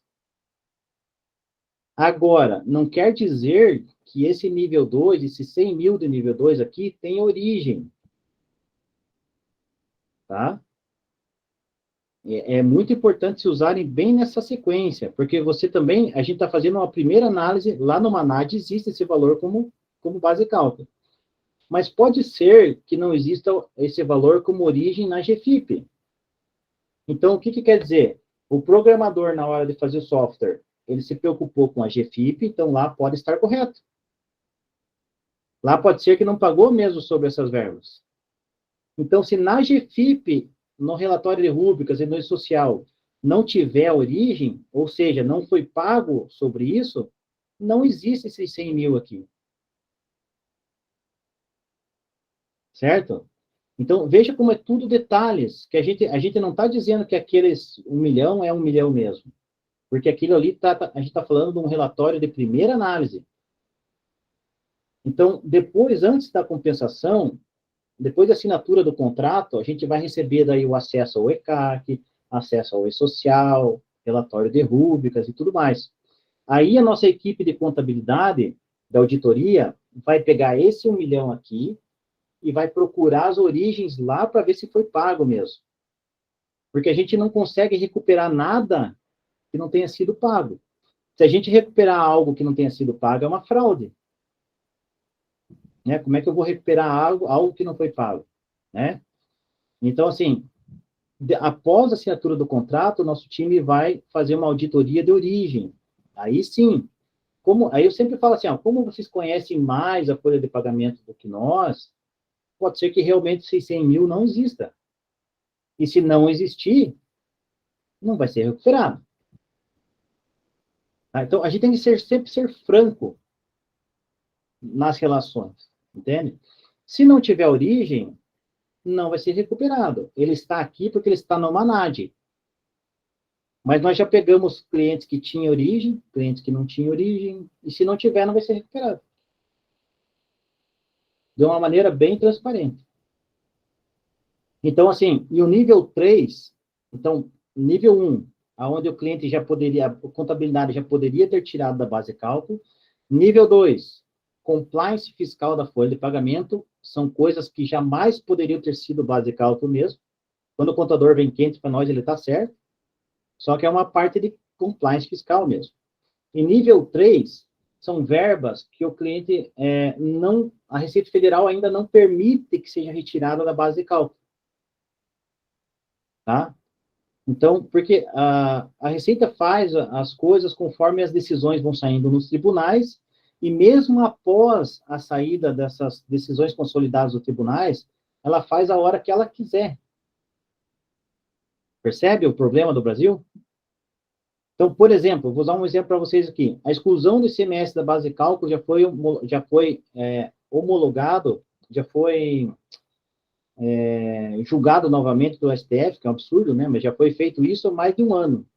Speaker 1: Agora, não quer dizer que esse nível 2, esse 100 mil de nível 2 aqui, tem origem. Tá? É muito importante se usarem bem nessa sequência, porque você também, a gente está fazendo uma primeira análise, lá no MANAD existe esse valor como base de cálculo. Mas pode ser que não exista esse valor como origem na GFIP. Então, o que quer dizer? O programador, na hora de fazer o software, ele se preocupou com a GFIP, então lá pode estar correto. Lá pode ser que não pagou mesmo sobre essas verbas. Então, se na GFIP, no relatório de rúbricas e no social, não tiver origem, ou seja, não foi pago sobre isso, não existe esses 100 mil aqui. Certo? Então, veja como é tudo detalhes, que a gente não está dizendo que aqueles 1 milhão é 1 milhão mesmo. Porque aquilo ali, a gente está falando de um relatório de primeira análise. Então, depois, antes da compensação, depois da assinatura do contrato, a gente vai receber daí o acesso ao ECAC, acesso ao E-Social, relatório de rúbricas e tudo mais. Aí a nossa equipe de contabilidade, da auditoria, vai pegar esse 1 milhão aqui e vai procurar as origens lá para ver se foi pago mesmo. Porque a gente não consegue recuperar nada que não tenha sido pago. Se a gente recuperar algo que não tenha sido pago, é uma fraude. Né? Como é que eu vou recuperar algo que não foi pago? Né? Então, assim, após a assinatura do contrato, o nosso time vai fazer uma auditoria de origem. Aí sim. Aí eu sempre falo assim, ó, como vocês conhecem mais a folha de pagamento do que nós, pode ser que realmente 600 mil não exista. E se não existir, não vai ser recuperado. Tá? Então, a gente tem que sempre ser franco nas relações, entende? Se não tiver origem, não vai ser recuperado. Ele está aqui porque ele está no Manad. Mas nós já pegamos clientes que tinham origem, clientes que não tinham origem, e se não tiver, não vai ser recuperado. De uma maneira bem transparente. Então, assim, e o nível 3, então, nível 1, onde o cliente já poderia, a contabilidade já poderia ter tirado da base de cálculo. Nível 2, compliance fiscal da folha de pagamento, são coisas que jamais poderiam ter sido base de cálculo mesmo. Quando o contador vem quente para nós, ele está certo. Só que é uma parte de compliance fiscal mesmo. E nível 3, são verbas que o cliente a Receita Federal ainda não permite que seja retirada da base de cálculo. Tá? Então, porque a Receita faz as coisas conforme as decisões vão saindo nos tribunais, e mesmo após a saída dessas decisões consolidadas dos tribunais, ela faz a hora que ela quiser. Percebe o problema do Brasil? Então, por exemplo, vou dar um exemplo para vocês aqui. A exclusão do ICMS da base de cálculo já foi homologado, já foi julgado novamente do STF, que é um absurdo, né? Mas já foi feito isso há mais de um ano.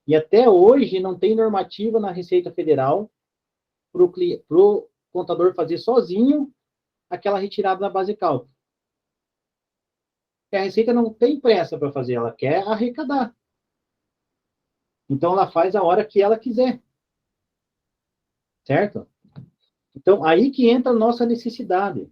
Speaker 1: E até hoje não tem normativa na Receita Federal para o contador fazer sozinho aquela retirada da base de cálculo. E a Receita não tem pressa para fazer, ela quer arrecadar. Então, ela faz a hora que ela quiser. Certo? Então, aí que entra a nossa necessidade.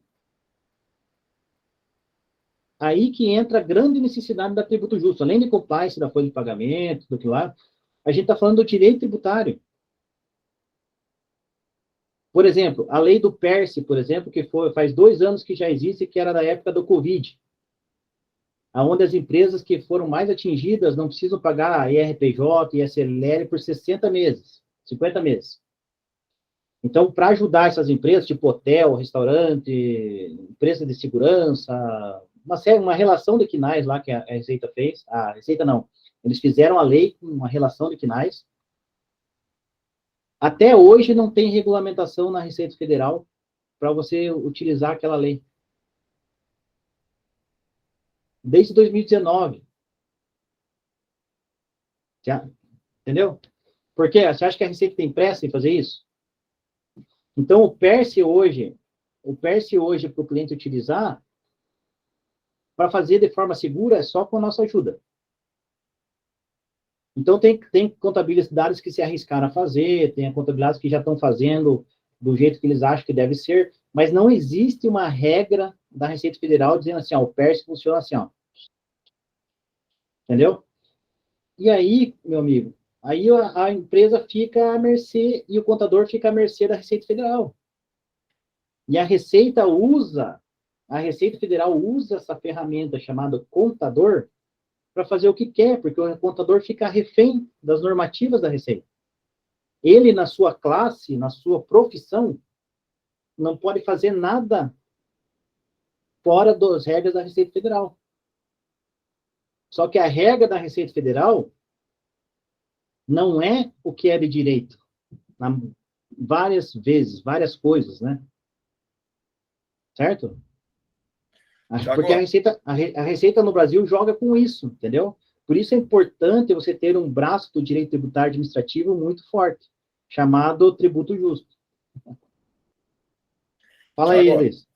Speaker 1: Aí que entra a grande necessidade da tributo justo. Além de compliance da folha de pagamento, do que lá, a gente está falando do direito tributário. Por exemplo, a lei do PERSE, por exemplo, que faz 2 anos que já existe, que era da época do Covid, onde as empresas que foram mais atingidas não precisam pagar IRPJ e ISLL por 60 meses, 50 meses. Então, para ajudar essas empresas, tipo hotel, restaurante, empresa de segurança, uma relação de quinais lá que a Receita fez, a Receita não, eles fizeram a lei com uma relação de quinais. Até hoje não tem regulamentação na Receita Federal para você utilizar aquela lei. Desde 2019. Entendeu? Por quê? Você acha que a Receita tem pressa em fazer isso? Então, o PERSE hoje, para o cliente utilizar, para fazer de forma segura, é só com a nossa ajuda. Então, tem contabilidades que se arriscaram a fazer, tem contabilidades que já estão fazendo do jeito que eles acham que deve ser, mas não existe uma regra da Receita Federal dizendo assim, ó, o PERSE funciona assim, ó. Entendeu? E aí, meu amigo, aí a empresa fica à mercê e o contador fica à mercê da Receita Federal. E a Receita Federal usa essa ferramenta chamada contador para fazer o que quer, porque o contador fica refém das normativas da Receita. Ele, na sua classe, na sua profissão, não pode fazer nada fora das regras da Receita Federal. Só que a regra da Receita Federal não é o que é de direito. Várias vezes, várias coisas, né? Certo? Porque a Receita no Brasil joga com isso, entendeu? Por isso é importante você ter um braço do direito tributário administrativo muito forte, chamado tributo justo. Fala aí, Luiz.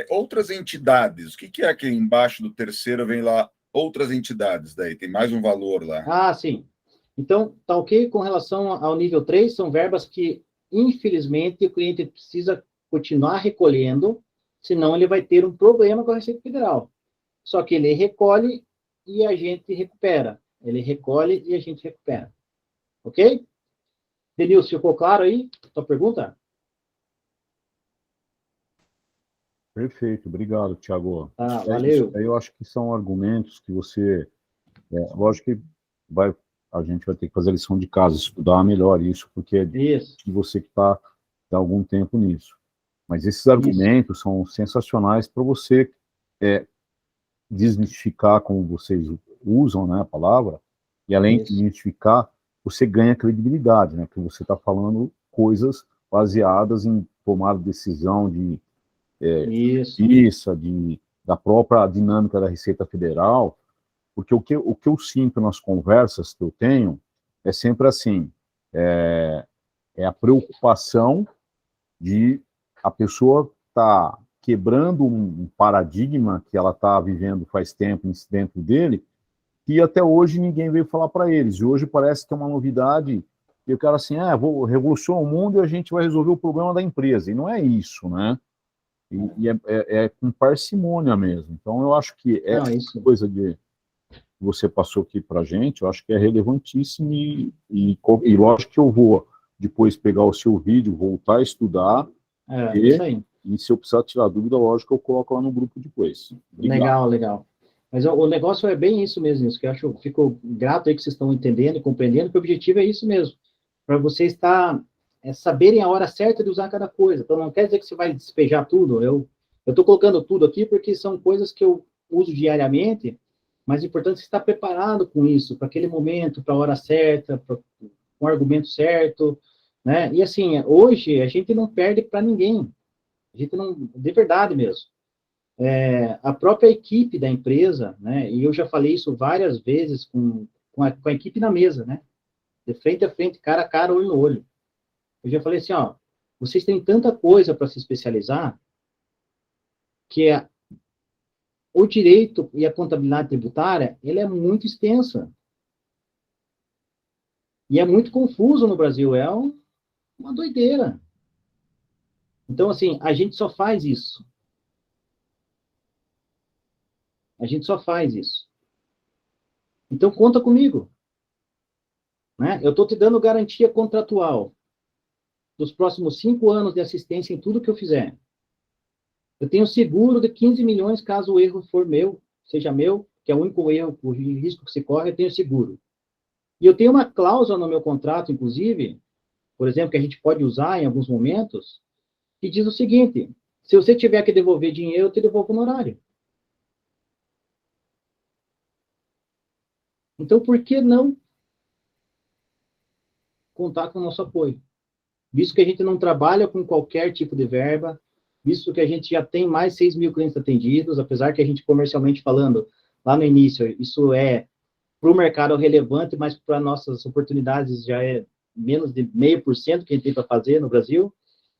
Speaker 3: Outras entidades, o que é que embaixo do terceiro vem lá? Outras entidades, daí tem mais um valor lá.
Speaker 1: Ah, sim. Então, tá ok com relação ao nível 3, são verbas que, infelizmente, o cliente precisa continuar recolhendo, senão ele vai ter um problema com a Receita Federal. Só que ele recolhe e a gente recupera. Ele recolhe e a gente recupera. Ok? Denilson, ficou claro aí? Sua pergunta?
Speaker 6: Perfeito, obrigado, Thiago.
Speaker 1: Tá,
Speaker 6: É
Speaker 1: valeu.
Speaker 6: isso. Aí eu acho que são argumentos que você. Lógico que a gente vai ter que fazer a lição de casa, estudar melhor isso, porque é
Speaker 1: Isso,
Speaker 6: de você que está há algum tempo nisso. Mas esses argumentos são sensacionais para você desmistificar como vocês usam, né, a palavra, e além de
Speaker 1: isso,
Speaker 6: desmistificar, você ganha credibilidade, né, que você está falando coisas baseadas em tomar decisão de
Speaker 1: isso.
Speaker 6: da própria dinâmica da Receita Federal, porque o que eu sinto nas conversas que eu tenho é sempre assim, é a preocupação de a pessoa estar quebrando um paradigma que ela está vivendo faz tempo dentro dele, que até hoje ninguém veio falar para eles. E hoje parece que é uma novidade, e o cara assim, vou revolucionar o mundo e a gente vai resolver o problema da empresa. E não é isso, né? E é com parcimônia mesmo. Então, eu acho que
Speaker 1: Não,
Speaker 6: essa
Speaker 1: isso.
Speaker 6: coisa que você passou aqui para a gente, eu acho que é relevantíssimo e lógico que eu vou depois pegar o seu vídeo, voltar a estudar,
Speaker 1: Isso aí.
Speaker 6: e se eu precisar tirar dúvida, lógico que eu coloco lá no grupo depois. Obrigado.
Speaker 1: Legal, legal. Mas o negócio é bem isso mesmo, isso que eu fico grato aí que vocês estão entendendo e compreendendo que o objetivo é isso mesmo, para vocês saberem a hora certa de usar cada coisa. Então, não quer dizer que você vai despejar tudo. Eu estou colocando tudo aqui porque são coisas que eu uso diariamente, mas é importante você estar preparado com isso, para aquele momento, para a hora certa, com o argumento certo, né? E assim, hoje a gente não perde para ninguém. A gente não, de verdade mesmo. A própria equipe da empresa, né? E eu já falei isso várias vezes com a equipe na mesa, né? De frente a frente, cara a cara, olho no olho. Eu já falei assim, ó, vocês têm tanta coisa para se especializar que o direito e a contabilidade tributária, ele é muito extensa. E é muito confuso no Brasil, uma doideira. Então, assim, a gente só faz isso. A gente só faz isso. Então, conta comigo. Né? Eu estou te dando garantia contratual dos próximos 5 anos de assistência em tudo que eu fizer. Eu tenho seguro de 15 milhões caso o erro for meu, seja meu, que é o único erro, o risco que se corre, eu tenho seguro. E eu tenho uma cláusula no meu contrato, inclusive, por exemplo, que a gente pode usar em alguns momentos, que diz o seguinte: se você tiver que devolver dinheiro, eu te devolvo o honorário. Então, por que não contar com o nosso apoio? Visto que a gente não trabalha com qualquer tipo de verba, visto que a gente já tem mais 6 mil clientes atendidos, apesar que a gente, comercialmente falando, lá no início, isso é para o mercado relevante, mas para nossas oportunidades já é menos de 0,5% que a gente tem para fazer no Brasil,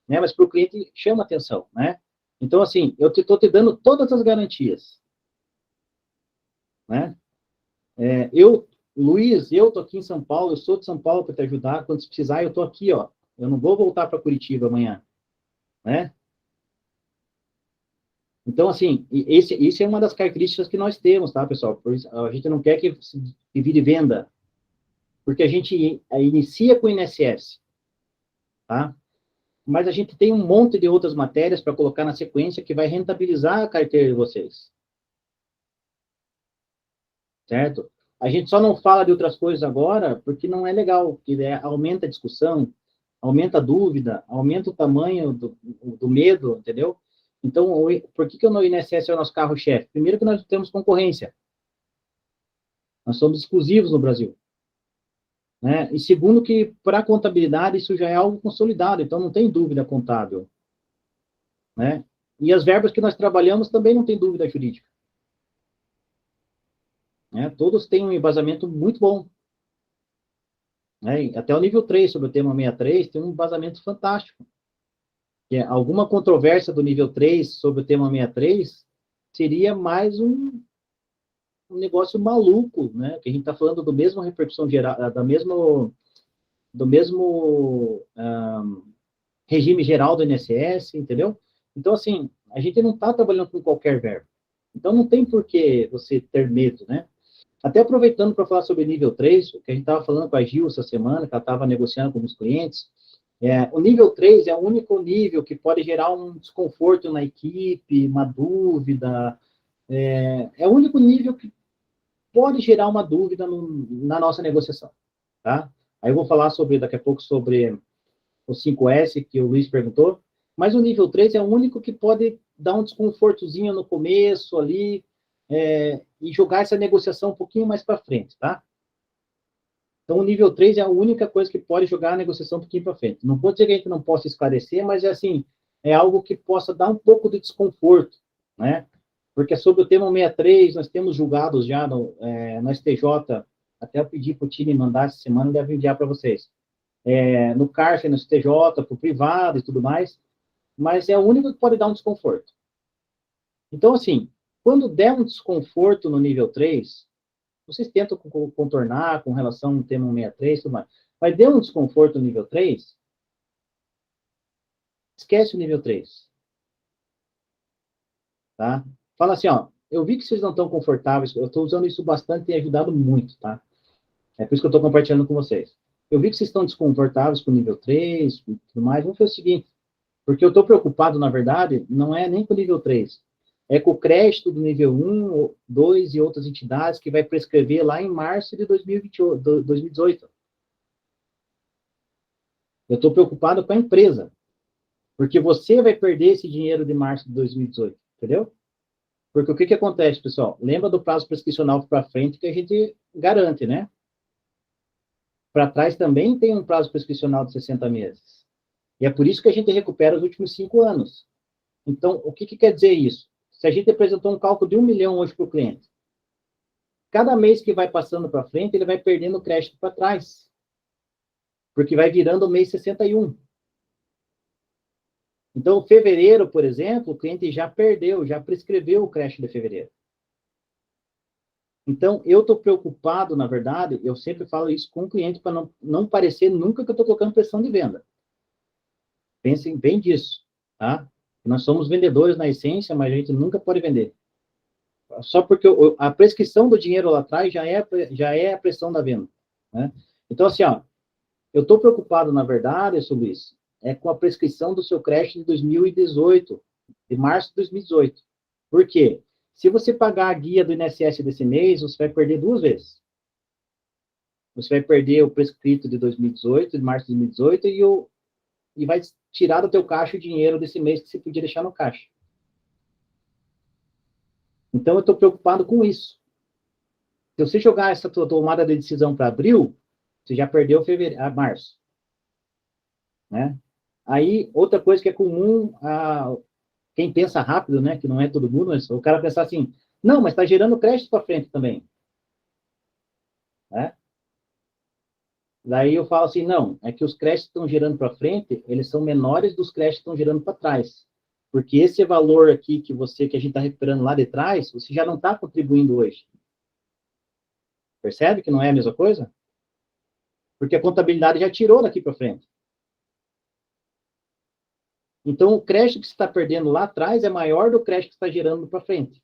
Speaker 1: né? Mas para o cliente chama atenção, né? Então, assim, eu estou te dando todas as garantias, né? Luiz, eu estou aqui em São Paulo, eu sou de São Paulo para te ajudar, quando você precisar, eu estou aqui, ó. Eu não vou voltar para Curitiba amanhã, né? Então, assim, isso é uma das características que nós temos, tá, pessoal? Por isso, a gente não quer que vire venda, porque a gente inicia com o INSS, tá? Mas a gente tem um monte de outras matérias para colocar na sequência que vai rentabilizar a carteira de vocês. Certo? A gente só não fala de outras coisas agora porque não é legal, porque aumenta a discussão, aumenta a dúvida, aumenta o tamanho do medo, entendeu? Então, por que o INSS é o nosso carro-chefe? Primeiro que nós não temos concorrência. Nós somos exclusivos no Brasil. Né? E segundo que, para a contabilidade, isso já é algo consolidado, então não tem dúvida contábil. Né? E as verbas que nós trabalhamos também não tem dúvida jurídica. Né? Todos têm um embasamento muito bom. Né? Até o nível 3, sobre o tema 63, tem um embasamento fantástico. Que alguma controvérsia do nível 3 sobre o tema 63 seria mais um negócio maluco, né? Que a gente está falando do mesmo repercussão geral, do mesmo regime geral do INSS, entendeu? Então, assim, a gente não está trabalhando com qualquer verbo. Então, não tem por que você ter medo, né? Até aproveitando para falar sobre nível 3, que a gente estava falando com a Gil essa semana, que ela estava negociando com os clientes, o nível 3 é o único nível que pode gerar um desconforto na equipe, uma dúvida, é o único nível que pode gerar uma dúvida na nossa negociação, tá? Aí eu vou falar daqui a pouco sobre o 5S, que o Luiz perguntou, mas o nível 3 é o único que pode dar um desconfortozinho no começo ali, e jogar essa negociação um pouquinho mais para frente, tá? Então, o nível 3 é a única coisa que pode jogar a negociação um pouquinho para frente. Não pode dizer que a gente não possa esclarecer, mas é algo que possa dar um pouco de desconforto, né? Porque sobre o tema 63, nós temos julgados já no STJ, até eu pedi para o time mandar essa semana, deve enviar para vocês. No cárcere, no STJ, para o privado e tudo mais, mas é o único que pode dar um desconforto. Então, assim, quando der um desconforto no nível 3, vocês tentam contornar com relação ao tema 163 e tudo mais. Mas deu um desconforto no nível 3, esquece o nível 3. Tá? Fala assim, ó, eu vi que vocês não estão confortáveis, eu estou usando isso bastante e tem ajudado muito, tá? É por isso que eu estou compartilhando com vocês. Eu vi que vocês estão desconfortáveis com o nível 3 e tudo mais, vamos fazer o seguinte, porque eu estou preocupado, na verdade, não é nem com o nível 3, é com o crédito do nível 1, 2 e outras entidades que vai prescrever lá em março de 2018. Eu estou preocupado com a empresa, porque você vai perder esse dinheiro de março de 2018, entendeu? Porque o que acontece, pessoal? Lembra do prazo prescricional para frente que a gente garante, né? Para trás também tem um prazo prescricional de 60 meses. E é por isso que a gente recupera os últimos 5 anos. Então, o que quer dizer isso? Se a gente apresentou um cálculo de 1 milhão hoje para o cliente, cada mês que vai passando para frente, ele vai perdendo crédito para trás. Porque vai virando o mês 61. Então, fevereiro, por exemplo, o cliente já perdeu, já prescreveu o crédito de fevereiro. Então, eu estou preocupado, na verdade, eu sempre falo isso com o cliente para não parecer nunca que eu estou colocando pressão de venda. Pensem bem disso, tá? Nós somos vendedores na essência, mas a gente nunca pode vender. Só porque a prescrição do dinheiro lá atrás já é a pressão da venda, né? Então, assim, ó, eu estou preocupado, na verdade, Luiz, com a prescrição do seu crédito de 2018, de março de 2018. Por quê? Se você pagar a guia do INSS desse mês, você vai perder 2 vezes. Você vai perder o prescrito de 2018, de março de 2018, e vai tirar do teu caixa o dinheiro desse mês que você podia deixar no caixa. Então, eu estou preocupado com isso. Se você jogar essa tua tomada de decisão para abril, você já perdeu março. Né? Aí, outra coisa que é comum, quem pensa rápido, né, que não é todo mundo, mas o cara pensar assim, não, mas está gerando crédito para frente também. Né? Daí eu falo assim, não, é que os créditos que estão gerando para frente, eles são menores dos créditos que estão gerando para trás. Porque esse valor aqui que a gente está recuperando lá de trás, você já não está contribuindo hoje. Percebe que não é a mesma coisa? Porque a contabilidade já tirou daqui para frente. Então, o crédito que você está perdendo lá atrás é maior do crédito que está gerando para frente.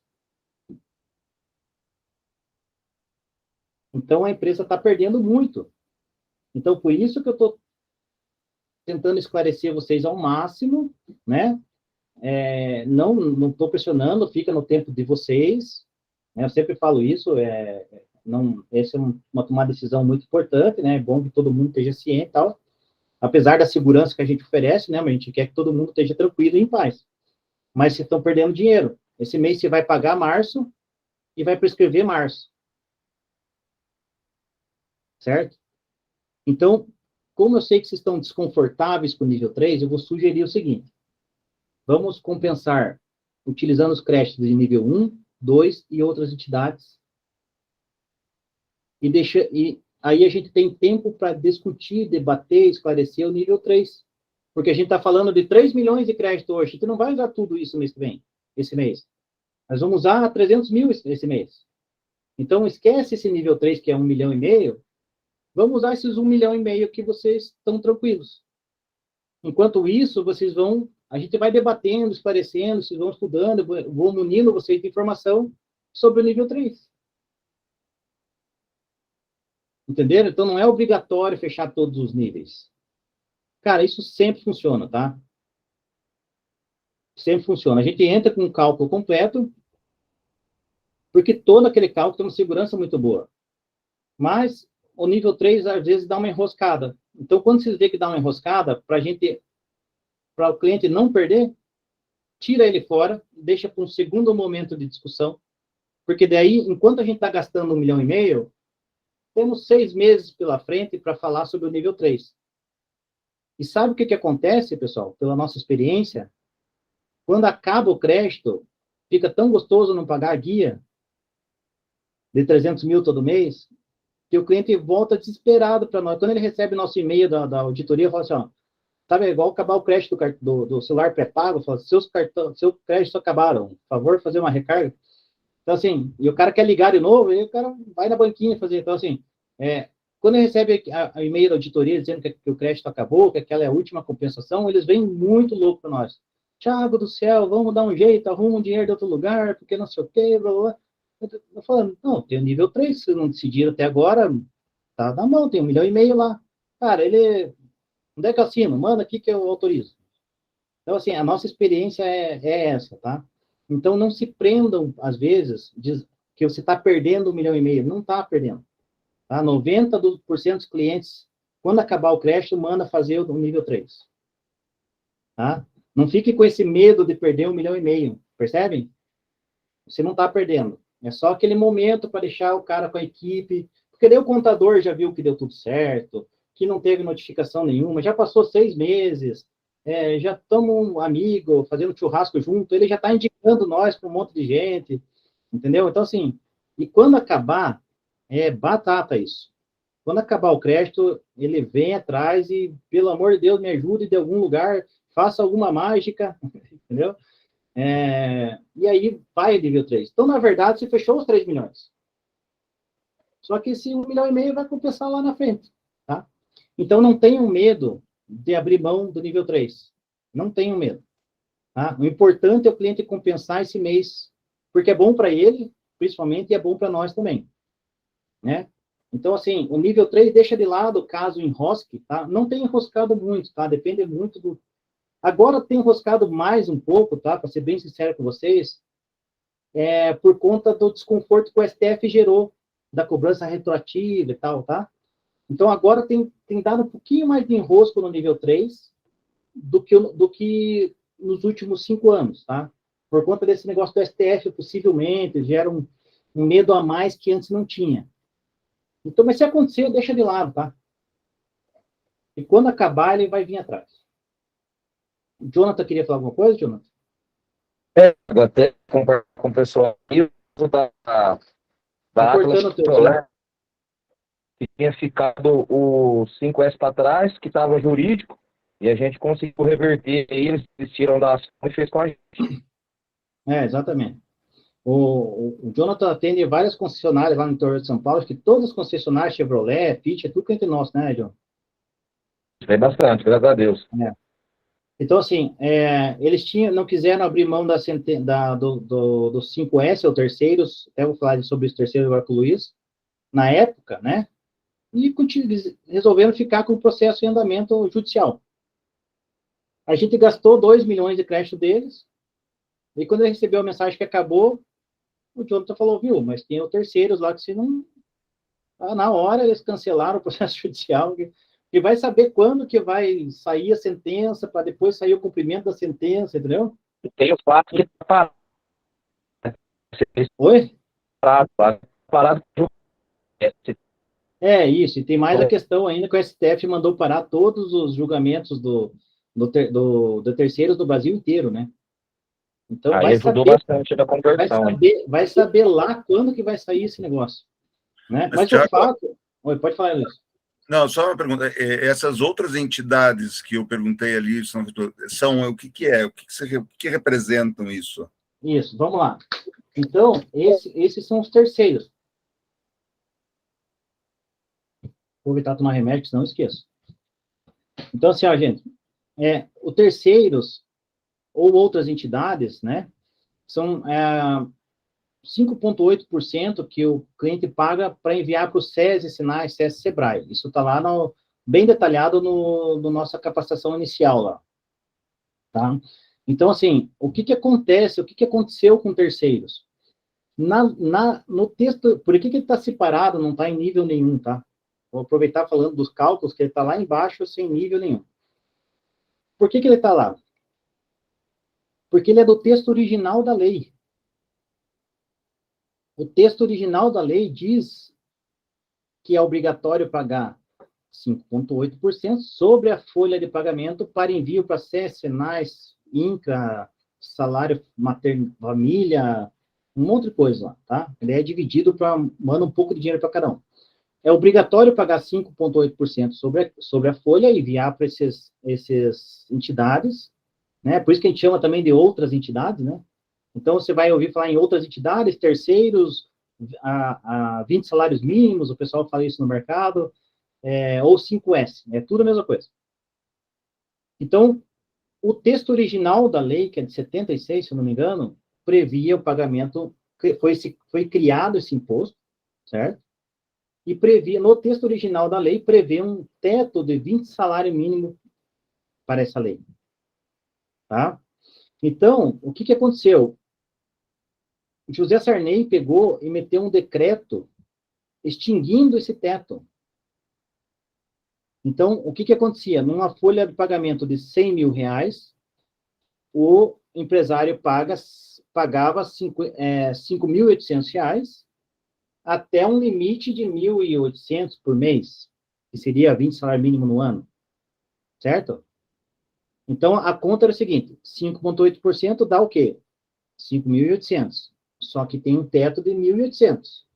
Speaker 1: Então, a empresa está perdendo muito. Então, por isso que eu estou tentando esclarecer vocês ao máximo, né? Não estou pressionando, fica no tempo de vocês. Né? Eu sempre falo isso, essa é uma tomada de decisão muito importante, né? É bom que todo mundo esteja ciente e tal. Apesar da segurança que a gente oferece, né? Mas a gente quer que todo mundo esteja tranquilo e em paz. Mas vocês estão perdendo dinheiro. Esse mês você vai pagar março e vai prescrever março. Certo? Então, como eu sei que vocês estão desconfortáveis com o nível 3, eu vou sugerir o seguinte. Vamos compensar utilizando os créditos de nível 1, 2 e outras entidades. E aí a gente tem tempo para discutir, debater, esclarecer o nível 3. Porque a gente está falando de 3 milhões de crédito hoje. A gente não vai usar tudo isso esse mês. Nós vamos usar 300 mil esse mês. Então, esquece esse nível 3, que é 1,5 milhão. Vamos usar esses 1,5 milhão que vocês estão tranquilos. Enquanto isso, a gente vai debatendo, esclarecendo, vocês vão estudando, vou munindo vocês de informação sobre o nível 3. Entenderam? Então, não é obrigatório fechar todos os níveis. Cara, isso sempre funciona, tá? Sempre funciona. A gente entra com um cálculo completo, porque todo aquele cálculo tem uma segurança muito boa. Mas o nível 3, às vezes, dá uma enroscada. Então, quando vocês vê que dá uma enroscada, para o cliente não perder, tira ele fora, deixa para um segundo momento de discussão, porque daí, enquanto a gente está gastando 1,5 milhão, temos 6 meses pela frente para falar sobre o nível 3. E sabe o que acontece, pessoal? Pela nossa experiência, quando acaba o crédito, fica tão gostoso não pagar a guia de 300 mil todo mês, que o cliente volta desesperado para nós. Quando ele recebe nosso e-mail da auditoria, fala assim, ó, sabe, é igual acabar o crédito do celular pré-pago, fala, seus créditos acabaram, por favor, fazer uma recarga. Então, assim, e o cara quer ligar de novo, e o cara vai na banquinha fazer. Então, assim, quando ele recebe a e-mail da auditoria dizendo que o crédito acabou, que aquela é a última compensação, eles vêm muito louco para nós. Thiago do céu, vamos dar um jeito, arruma um dinheiro de outro lugar, porque não sei o quê, blá, blá. Eu falando, não, tem o nível 3, se não decidiram até agora, tá na mão, tem 1,5 milhão lá. Cara, onde é que eu assino? Manda aqui que eu autorizo. Então, assim, a nossa experiência é essa, tá? Então, não se prendam, às vezes, que você está perdendo 1,5 milhão. Não está perdendo. Tá? 90% dos clientes, quando acabar o crédito, manda fazer o nível 3. Tá? Não fique com esse medo de perder 1,5 milhão. Percebem? Você não está perdendo. É só aquele momento para deixar o cara com a equipe. Porque daí o contador já viu que deu tudo certo, que não teve notificação nenhuma, já passou 6 meses, já estamos um amigo, fazendo churrasco junto, ele já está indicando nós para um monte de gente, entendeu? Então, assim, e quando acabar, é batata isso. Quando acabar o crédito, ele vem atrás e, pelo amor de Deus, me ajude de algum lugar, faça alguma mágica, entendeu? E aí vai o nível 3. Então, na verdade, você fechou os 3 milhões. Só que esse 1,5 milhão vai compensar lá na frente, tá? Então, não tenham medo de abrir mão do nível 3. Não tenham medo. Tá? O importante é o cliente compensar esse mês, porque é bom para ele, principalmente, e é bom para nós também. Né? Então, assim, o nível 3 deixa de lado caso enrosque, tá? Não tem enroscado muito, tá? Depende muito do... Agora tem enroscado mais um pouco, tá? Para ser bem sincero com vocês, por conta do desconforto que o STF gerou, da cobrança retroativa e tal, tá? Então, agora tem dado um pouquinho mais de enrosco no nível 3 do que nos últimos 5 anos, tá? Por conta desse negócio do STF, possivelmente, gera um medo a mais que antes não tinha. Então, mas se acontecer, deixa de lado, tá? E quando acabar, ele vai vir atrás. O Jonathan queria falar alguma coisa, Jonathan?
Speaker 4: Eu até compartilho com o pessoal aí, da
Speaker 1: cortando o teu
Speaker 4: Atlas, que tinha ficado o 5S para trás, que estava jurídico, e a gente conseguiu reverter, e eles tiram da ação e fez com a gente.
Speaker 1: Exatamente. O Jonathan atende várias concessionárias lá no interior de São Paulo, que todas as concessionárias, Chevrolet, Fiat, é tudo cliente nosso, né, Jonathan?
Speaker 4: Tem bastante, graças a Deus.
Speaker 1: Então, assim, eles não quiseram abrir mão do 5S, ou terceiros, até vou falar sobre os terceiros agora com o Luiz, na época, né? E resolveram ficar com o processo em andamento judicial. A gente gastou 2 milhões de crédito deles, e quando ele recebeu a mensagem que acabou, o Jonathan falou, viu, mas tem os terceiros lá que se não... Na hora eles cancelaram o processo judicial, e vai saber quando que vai sair a sentença, para depois sair o cumprimento da sentença, entendeu?
Speaker 4: Tem o fato de estar
Speaker 1: Oi?
Speaker 4: parado.
Speaker 1: Isso, e tem mais a questão ainda que o STF mandou parar todos os julgamentos do terceiros do Brasil inteiro, né? Então,
Speaker 4: Aí ajudou bastante na conversão.
Speaker 1: Vai saber lá quando que vai sair esse negócio. Né? Mas o fato... Oi, pode falar, Luiz.
Speaker 3: Não, só uma pergunta. Essas outras entidades que eu perguntei ali são o que é? O que representam isso?
Speaker 1: Isso, vamos lá. Então, esses são os terceiros. Vou evitar tomar remédio, senão eu esqueço. Então, assim, ó, gente, os terceiros ou outras entidades, né, são 5,8% que o cliente paga para enviar para o SESI, Sinais, SESI, Sebrae. Isso está lá bem detalhado no nossa capacitação inicial lá. Tá? Então, assim, o que acontece, o que aconteceu com terceiros? No texto, por que ele está separado, não está em nível nenhum, tá? Vou aproveitar falando dos cálculos, que ele está lá embaixo, sem nível nenhum. Por que ele está lá? Porque ele é do texto original da lei. O texto original da lei diz que é obrigatório pagar 5,8% sobre a folha de pagamento para envio para SES, Senais, INCRA, salário materno, família, um monte de coisa lá, tá? Ele é dividido para, manda um pouco de dinheiro para cada um. É obrigatório pagar 5,8% sobre a folha e enviar para essas entidades, né? Por isso que a gente chama também de outras entidades, né? Então, você vai ouvir falar em outras entidades, terceiros, a 20 salários mínimos, o pessoal fala isso no mercado, ou 5S, é tudo a mesma coisa. Então, o texto original da lei, que é de 76, se eu não me engano, previa o pagamento, foi criado esse imposto, certo? E previa, no texto original da lei, prevê um teto de 20 salário mínimo para essa lei. Tá? Então, o que aconteceu? José Sarney pegou e meteu um decreto extinguindo esse teto. Então, o que acontecia? Numa folha de pagamento de 100 mil reais, o empresário pagava 5.800 reais até um limite de 1.800 por mês, que seria 20 salário mínimo no ano. Certo? Então, a conta era o seguinte, 5,8% dá o quê? 5.800. Só que tem um teto de 1.800.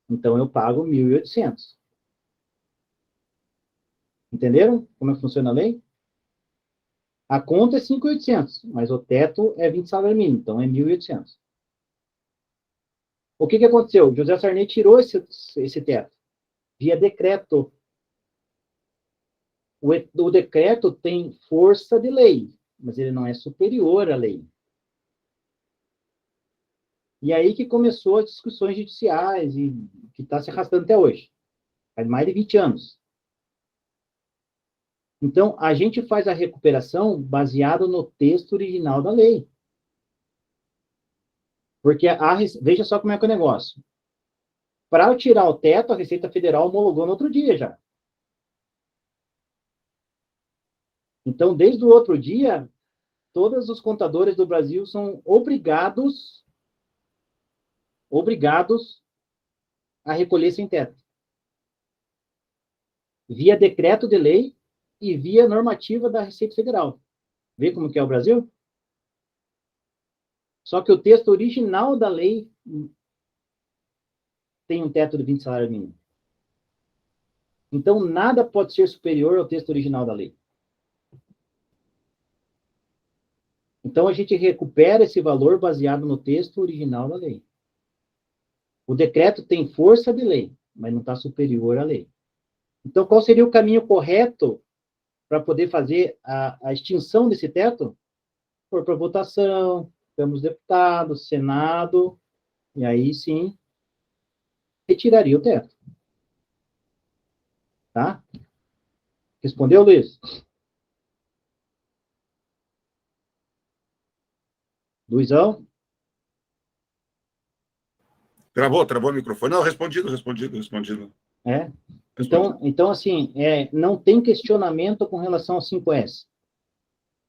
Speaker 1: Então, eu pago 1.800. Entenderam como é que funciona a lei? A conta é 5.800, mas o teto é 20 salário mínimo, então é 1.800. O que aconteceu? José Sarney tirou esse teto via decreto. O decreto tem força de lei, mas ele não é superior à lei. E aí que começou as discussões judiciais, e que está se arrastando até hoje. Faz mais de 20 anos. Então, a gente faz a recuperação baseado no texto original da lei. Porque, veja só como é que é o negócio. Para eu tirar o teto, a Receita Federal homologou no outro dia já. Então, desde o outro dia, todos os contadores do Brasil são obrigados a recolher sem teto. Via decreto de lei e via normativa da Receita Federal. Vê como que é o Brasil? Só que o texto original da lei tem um teto de 20 salários mínimos. Então, nada pode ser superior ao texto original da lei. Então, a gente recupera esse valor baseado no texto original da lei. O decreto tem força de lei, mas não está superior à lei. Então, qual seria o caminho correto para poder fazer a extinção desse teto? For para votação, temos deputados, Senado, e aí sim, retiraria o teto. Tá? Respondeu, Luiz? Luizão?
Speaker 3: Travou o microfone. Não, respondido.
Speaker 1: Então assim, não tem questionamento com relação ao 5S.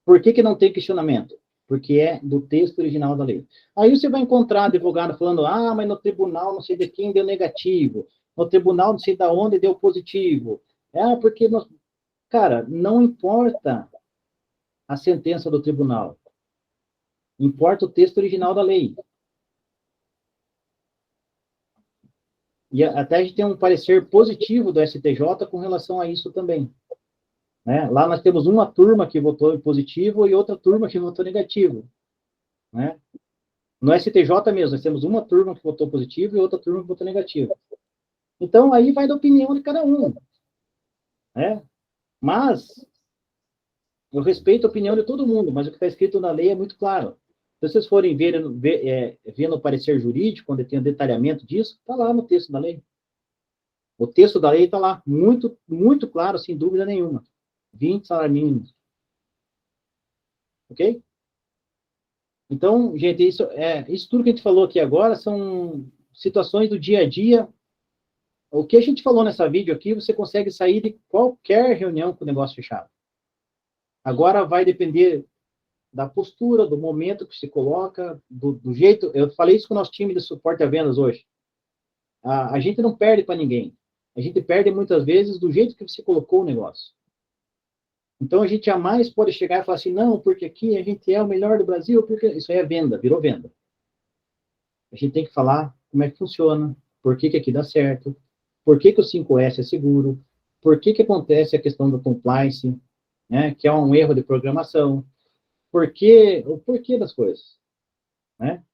Speaker 1: Por que não tem questionamento? Porque é do texto original da lei. Aí você vai encontrar advogado falando, mas no tribunal não sei de quem deu negativo, no tribunal não sei de onde deu positivo. Porque... Cara, não importa a sentença do tribunal. Importa o texto original da lei. E até a gente tem um parecer positivo do STJ com relação a isso também. Né? Lá nós temos uma turma que votou positivo e outra turma que votou negativo. Né? No STJ mesmo, nós temos uma turma que votou positivo e outra turma que votou negativo. Então, aí vai da opinião de cada um. Né? Mas, eu respeito a opinião de todo mundo, mas o que está escrito na lei é muito claro. Se vocês forem ver no parecer jurídico, onde tem o detalhamento disso, está lá no texto da lei. O texto da lei está lá, muito, muito claro, sem dúvida nenhuma. 20 salários mínimos. Ok? Então, gente, isso tudo que a gente falou aqui agora são situações do dia a dia. O que a gente falou nessa vídeo aqui, você consegue sair de qualquer reunião com o negócio fechado. Agora vai depender da postura, do momento que se coloca, do jeito... Eu falei isso com o nosso time de suporte a vendas hoje. A gente não perde para ninguém. A gente perde muitas vezes do jeito que você colocou o negócio. Então, a gente jamais pode chegar e falar assim, não, porque aqui a gente é o melhor do Brasil, porque isso aí é venda, virou venda. A gente tem que falar como é que funciona, por que aqui dá certo, por que o 5S é seguro, por que acontece a questão do compliance, né, que é um erro de programação, o porquê das coisas, né?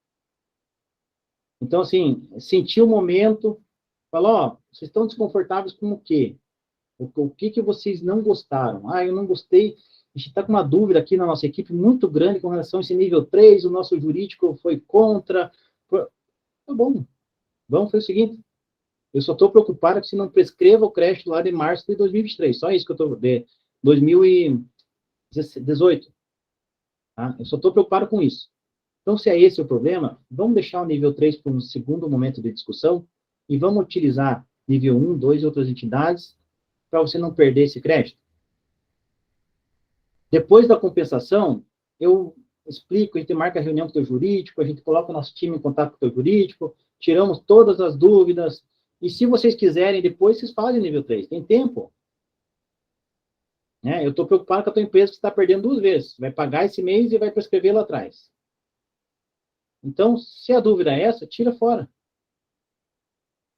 Speaker 1: Então, assim, sentir o momento, falar, ó, vocês estão desconfortáveis com o quê? O que vocês não gostaram? Ah, eu não gostei. A gente está com uma dúvida aqui na nossa equipe muito grande com relação a esse nível 3, o nosso jurídico foi contra. Tá bom. Vamos fazer o seguinte. Eu só estou preocupado que se não prescreva o crédito lá de março de 2023. Só isso que eu estou... De 2018. Tá? Eu só estou preocupado com isso. Então, se é esse o problema, vamos deixar o nível 3 para um segundo momento de discussão e vamos utilizar nível 1, 2 e outras entidades para você não perder esse crédito. Depois da compensação, eu explico, a gente marca a reunião com o teu jurídico, a gente coloca o nosso time em contato com o teu jurídico, tiramos todas as dúvidas, e se vocês quiserem, depois vocês fazem nível 3, tem tempo. Eu estou preocupado com a tua empresa que está perdendo 2 vezes, vai pagar esse mês e vai prescrever lá atrás. Então, se a dúvida é essa, tira fora.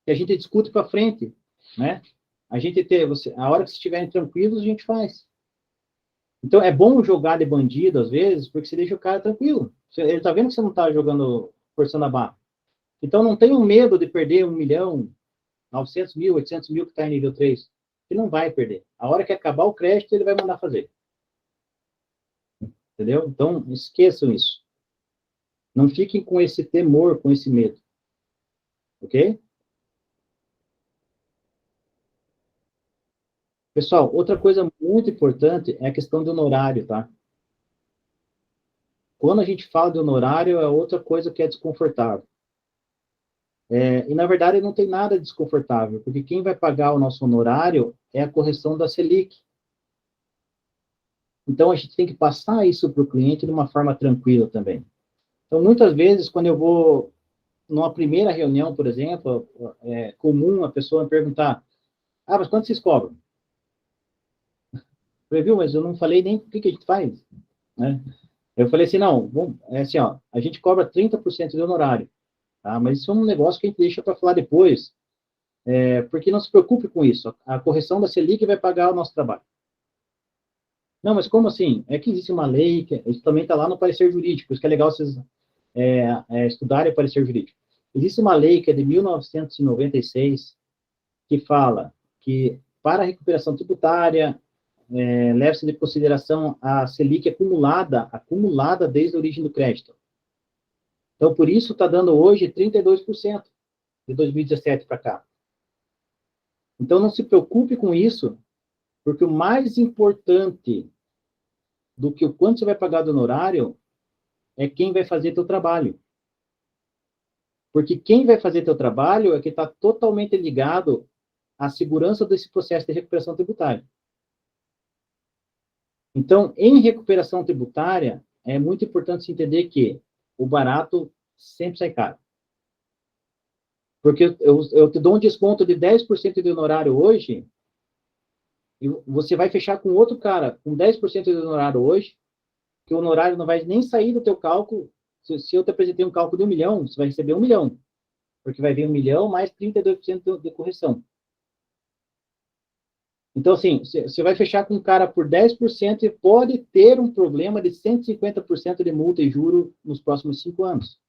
Speaker 1: E a gente discute para frente, né? A hora que vocês estiverem tranquilos, a gente faz. Então, é bom jogar de bandido, às vezes, porque você deixa o cara tranquilo. Ele tá vendo que você não tá jogando, forçando a barra. Então, não tenham medo de perder 1 milhão, 900 mil, 800 mil que está em nível 3. Que não vai perder. A hora que acabar o crédito, ele vai mandar fazer. Entendeu? Então, esqueçam isso. Não fiquem com esse temor, com esse medo. Ok? Pessoal, outra coisa muito importante é a questão do honorário, tá? Quando a gente fala de honorário, é outra coisa que é desconfortável. E, na verdade, não tem nada desconfortável, porque quem vai pagar o nosso honorário é a correção da Selic. Então, a gente tem que passar isso para o cliente de uma forma tranquila também. Então, muitas vezes, quando eu vou numa primeira reunião, por exemplo, é comum a pessoa me perguntar, mas quanto vocês cobram? Viu, mas eu não falei nem o que a gente faz, né? Eu falei assim, não, assim, ó, a gente cobra 30% de honorário, tá? Mas isso é um negócio que a gente deixa para falar depois, porque não se preocupe com isso, a correção da Selic vai pagar o nosso trabalho. Não, mas como assim? É que existe uma lei, isso também está lá no parecer jurídico, isso que é legal vocês estudarem o parecer jurídico. Existe uma lei que é de 1996, que fala que para a recuperação tributária, leva-se em consideração a Selic acumulada desde a origem do crédito. Então, por isso, está dando hoje 32% de 2017 para cá. Então, não se preocupe com isso, porque o mais importante do que o quanto você vai pagar do honorário é quem vai fazer teu trabalho. Porque quem vai fazer teu trabalho é que está totalmente ligado à segurança desse processo de recuperação tributária. Então, em recuperação tributária, é muito importante se entender que o barato sempre sai caro. Porque eu te dou um desconto de 10% de honorário hoje, e você vai fechar com outro cara com 10% de honorário hoje, que o honorário não vai nem sair do teu cálculo. Se eu te apresentei um cálculo de 1 milhão, você vai receber 1 milhão. Porque vai vir 1 milhão mais 32% de correção. Então, assim, você vai fechar com um cara por 10% e pode ter um problema de 150% de multa e juro nos próximos 5 anos.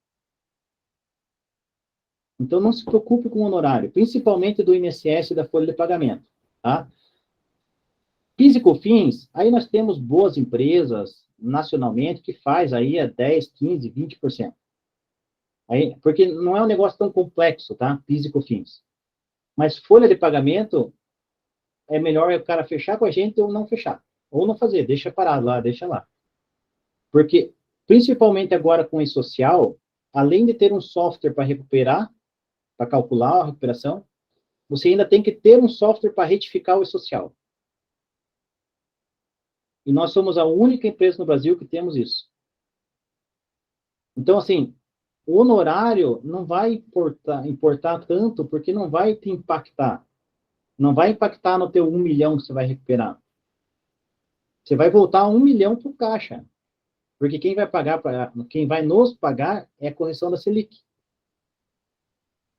Speaker 1: Então, não se preocupe com o honorário, principalmente do INSS e da folha de pagamento, tá? PIS e COFINS, aí nós temos boas empresas, nacionalmente que faz aí a 10, 15, 20%. Aí, porque não é um negócio tão complexo, tá? PIS e COFINS. Mas folha de pagamento, é melhor o cara fechar com a gente ou não fechar. Ou não fazer, deixa parado lá, deixa lá. Porque, principalmente agora com o e-social, além de ter um software para recuperar, para calcular a recuperação, você ainda tem que ter um software para retificar o e-social. E nós somos a única empresa no Brasil que temos isso. Então, assim, o honorário não vai importar tanto, porque não vai te impactar. Não vai impactar no teu 1 milhão que você vai recuperar. Você vai voltar 1 milhão para o caixa. Porque quem vai nos pagar é a correção da Selic.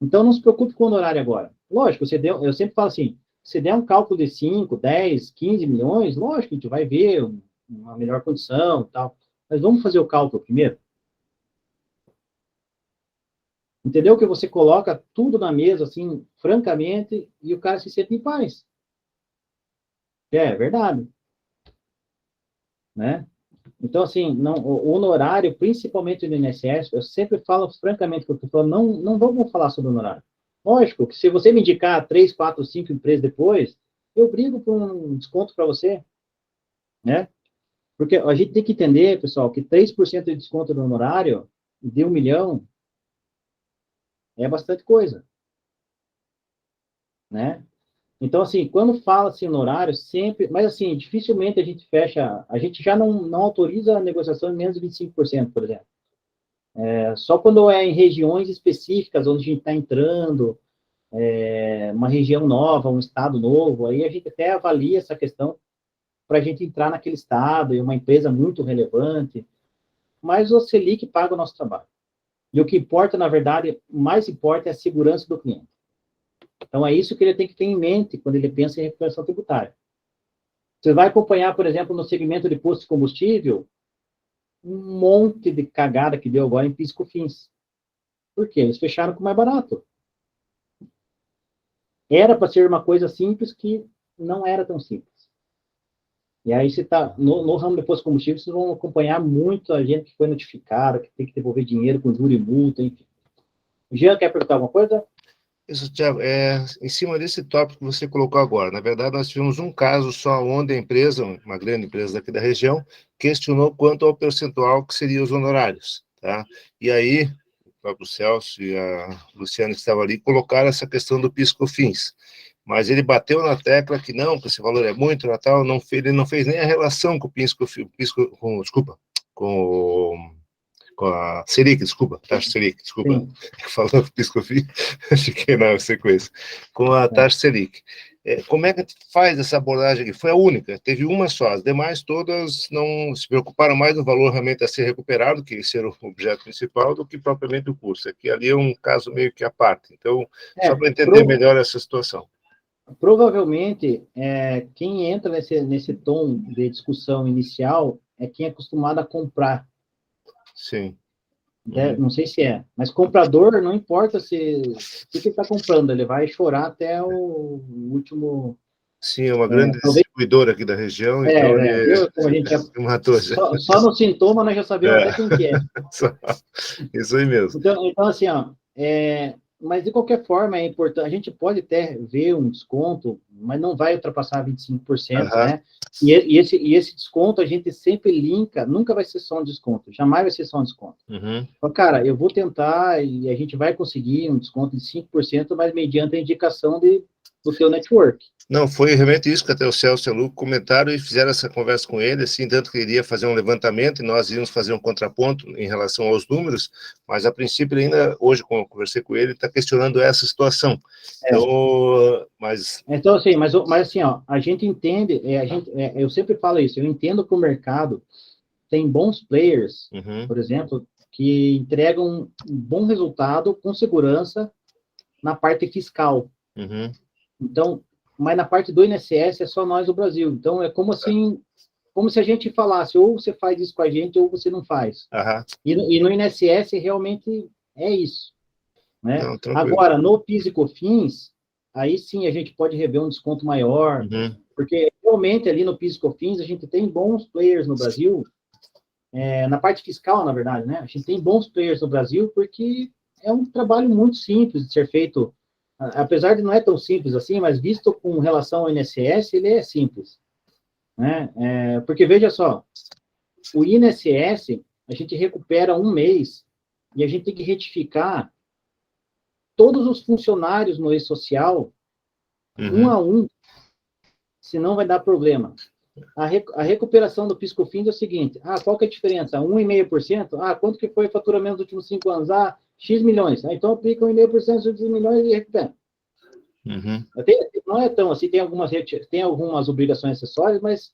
Speaker 1: Então, não se preocupe com o honorário agora. Lógico, eu sempre falo assim, se der um cálculo de 5, 10, 15 milhões, lógico, a gente vai ver uma melhor condição e tal. Mas vamos fazer o cálculo primeiro. Entendeu? Que você coloca tudo na mesa, assim, francamente, e o cara se sente em paz. É verdade. Né? Então, assim, o honorário, principalmente no INSS, eu sempre falo francamente, porque eu falo, não vamos falar sobre honorário. Lógico, que se você me indicar 3, 4, 5 empresas depois, eu brigo por um desconto para você, né? Porque a gente tem que entender, pessoal, que 3% de desconto no honorário de 1 milhão é bastante coisa, né? Então, assim, quando fala-se no horário, sempre... Mas, assim, dificilmente a gente fecha... A gente já não autoriza a negociação em menos de 25%, por exemplo. Só quando é em regiões específicas, onde a gente está entrando, uma região nova, um estado novo, aí a gente até avalia essa questão para a gente entrar naquele estado, e uma empresa muito relevante. Mas o Selic paga o nosso trabalho. E o que importa, na verdade, mais importa é a segurança do cliente. Então, é isso que ele tem que ter em mente quando ele pensa em recuperação tributária. Você vai acompanhar, por exemplo, no segmento de posto de combustível, um monte de cagada que deu agora em PIS e COFINS. Por quê? Eles fecharam com mais barato. Era para ser uma coisa simples que não era tão simples. E aí, você está no ramo de posto de combustível, vocês vão acompanhar muito a gente que foi notificada, que tem que devolver dinheiro com juro e multa, enfim. O Jean, quer perguntar alguma coisa?
Speaker 8: Isso, Thiago, em cima desse tópico que você colocou agora, na verdade, nós tivemos um caso só onde a empresa, uma grande empresa daqui da região, questionou quanto ao percentual que seriam os honorários, tá? E aí, o próprio Celso e a Luciana que estavam ali, colocaram essa questão do PIS/COFINS, mas ele bateu na tecla que não, que esse valor é muito, Natal, ele não fez nem a relação com o PIS/COFINS, com a Selic, desculpa, taxa Selic, desculpa, falando PIS/COFINS, fiquei na sequência, com a taxa Selic. Como é que faz essa abordagem aqui? Foi a única, teve uma só, as demais todas não se preocuparam mais no valor realmente a ser recuperado, que esse era o objeto principal, do que propriamente o custo. Aqui ali é um caso meio que à parte. Então, só para entender melhor essa situação.
Speaker 1: Provavelmente, quem entra nesse tom de discussão inicial é quem é acostumado a comprar.
Speaker 8: Sim.
Speaker 1: Não sei se mas comprador, não importa o que ele está comprando, ele vai chorar até o último...
Speaker 8: Sim, é uma grande distribuidora aqui da região, então ele
Speaker 1: como a gente
Speaker 8: matou.
Speaker 1: Só no sintoma nós já sabemos até quem que é.
Speaker 8: Isso aí mesmo.
Speaker 1: Então assim, ó, mas de qualquer forma é importante, a gente pode até ver um desconto, mas não vai ultrapassar 25%, né? E esse desconto a gente sempre linka, nunca vai ser só um desconto, jamais vai ser só um desconto. Então, cara, eu vou tentar e a gente vai conseguir um desconto de 5%, mas mediante a indicação do seu network.
Speaker 8: Não, foi realmente isso que até o Celso e a Lu comentaram e fizeram essa conversa com ele, assim, tanto que ele iria fazer um levantamento e nós íamos fazer um contraponto em relação aos números, mas a princípio ele ainda, hoje, quando eu conversei com ele, está questionando essa situação.
Speaker 1: Então, assim, mas assim, ó, a gente entende, eu sempre falo isso, eu entendo que o mercado tem bons players, por exemplo, que entregam um bom resultado com segurança na parte fiscal. Então, mas na parte do INSS é só nós do Brasil. Então, é como assim, como se a gente falasse, ou você faz isso com a gente, ou você não faz. E no INSS realmente é isso. Né? Não, agora, no PIS e COFINS, aí sim a gente pode rever um desconto maior, porque realmente ali no PIS e COFINS a gente tem bons players no Brasil na parte fiscal, na verdade, né? A gente tem bons players no Brasil porque é um trabalho muito simples de ser feito, apesar de não é tão simples assim, mas visto com relação ao INSS, ele é simples, né? Porque, veja só, o INSS, a gente recupera um mês e a gente tem que retificar todos os funcionários no e-social, um a um, senão vai dar problema. A recuperação do PiscoFins é o seguinte, qual que é a diferença? 1,5%? Quanto que foi o faturamento dos últimos 5 anos? X milhões. Então aplica 1,5% dos milhões e recupera. Não é tão assim, tem algumas obrigações acessórias, mas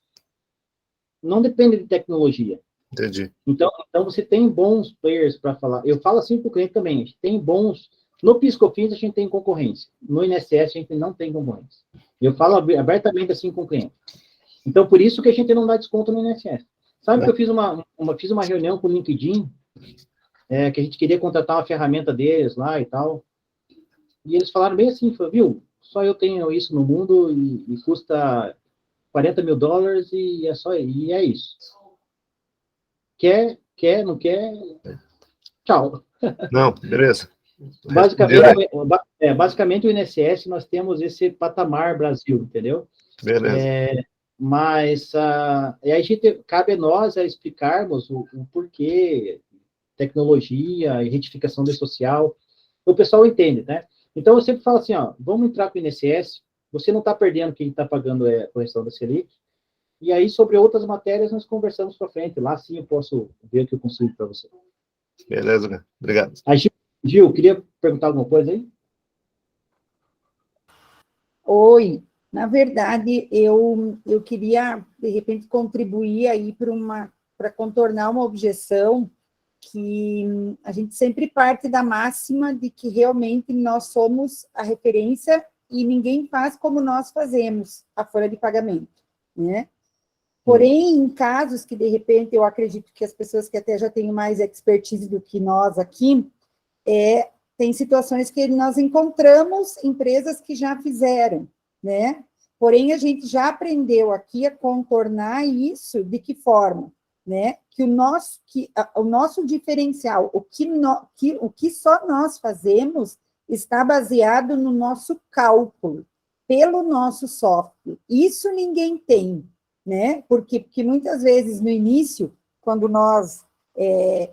Speaker 1: não depende de tecnologia.
Speaker 8: Entendi.
Speaker 1: Então você tem bons players para falar. Eu falo assim para o cliente também, a gente tem bons... No PiscoFins a gente tem concorrência. No INSS a gente não tem concorrência. Eu falo abertamente assim com o cliente. Então, por isso que a gente não dá desconto no INSS. Sabe que eu fiz uma reunião com o LinkedIn, que a gente queria contratar uma ferramenta deles lá e tal, e eles falaram bem assim, viu, só eu tenho isso no mundo e custa $40 mil e é isso. Quer, não quer, tchau.
Speaker 8: Não, beleza.
Speaker 1: Basicamente, o INSS, nós temos esse patamar Brasil, entendeu?
Speaker 8: Beleza.
Speaker 1: Mas aí cabe a nós explicarmos o porquê, tecnologia e retificação do social. O pessoal entende, né? Então, eu sempre falo assim, vamos entrar com o INSS, você não está perdendo quem está pagando a correção da Selic, e aí, sobre outras matérias, nós conversamos para frente. Lá, sim, eu posso ver o que eu consigo para você.
Speaker 8: Beleza, né? Obrigado.
Speaker 1: Gil, queria perguntar alguma coisa aí?
Speaker 9: Oi, na verdade, eu queria, de repente, contribuir aí para contornar uma objeção que a gente sempre parte da máxima de que realmente nós somos a referência e ninguém faz como nós fazemos a folha de pagamento, né? Porém, em casos que, de repente, eu acredito que as pessoas que até já têm mais expertise do que nós aqui, tem situações que nós encontramos empresas que já fizeram, né? Porém, a gente já aprendeu aqui a contornar isso de que forma, né? Que o nosso diferencial, o que só nós fazemos, está baseado no nosso cálculo, pelo nosso software. Isso ninguém tem, né? Porque muitas vezes, no início, quando nós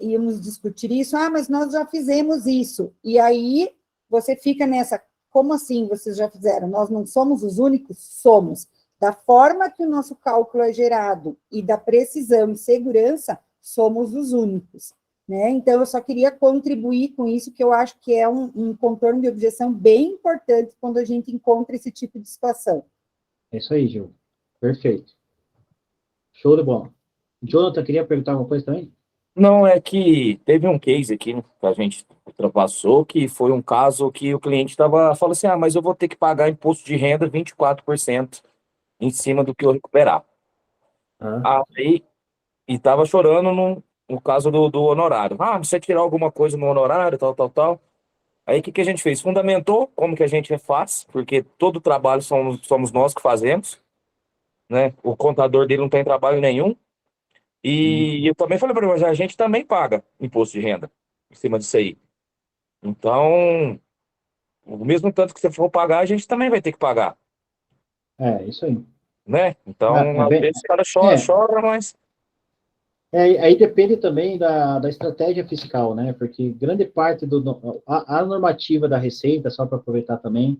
Speaker 9: íamos discutir isso, mas nós já fizemos isso. E aí, você fica nessa, como assim vocês já fizeram? Nós não somos os únicos? Somos. Da forma que o nosso cálculo é gerado e da precisão e segurança, somos os únicos, né? Então, eu só queria contribuir com isso, que eu acho que é um contorno de objeção bem importante quando a gente encontra esse tipo de situação.
Speaker 1: É isso aí, Gil. Perfeito. Show de bola. Jonathan, queria perguntar alguma coisa também?
Speaker 4: Não, é que teve um case aqui que a gente ultrapassou, que foi um caso que o cliente falou assim, mas eu vou ter que pagar imposto de renda 24% em cima do que eu recuperar. Aí, e estava chorando no caso do honorário. Precisa tirar alguma coisa no honorário, tal. Aí, o que a gente fez? Fundamentou como que a gente faz, porque todo o trabalho somos nós que fazemos, né? O contador dele não tem trabalho nenhum. E eu também falei para ele, mas a gente também paga imposto de renda em cima disso aí. Então, o mesmo tanto que você for pagar, a gente também vai ter que pagar.
Speaker 1: Isso aí.
Speaker 4: Né? Então, às vezes o cara chora, mas...
Speaker 1: aí depende também da estratégia fiscal, né? Porque grande parte a normativa da Receita, só para aproveitar também,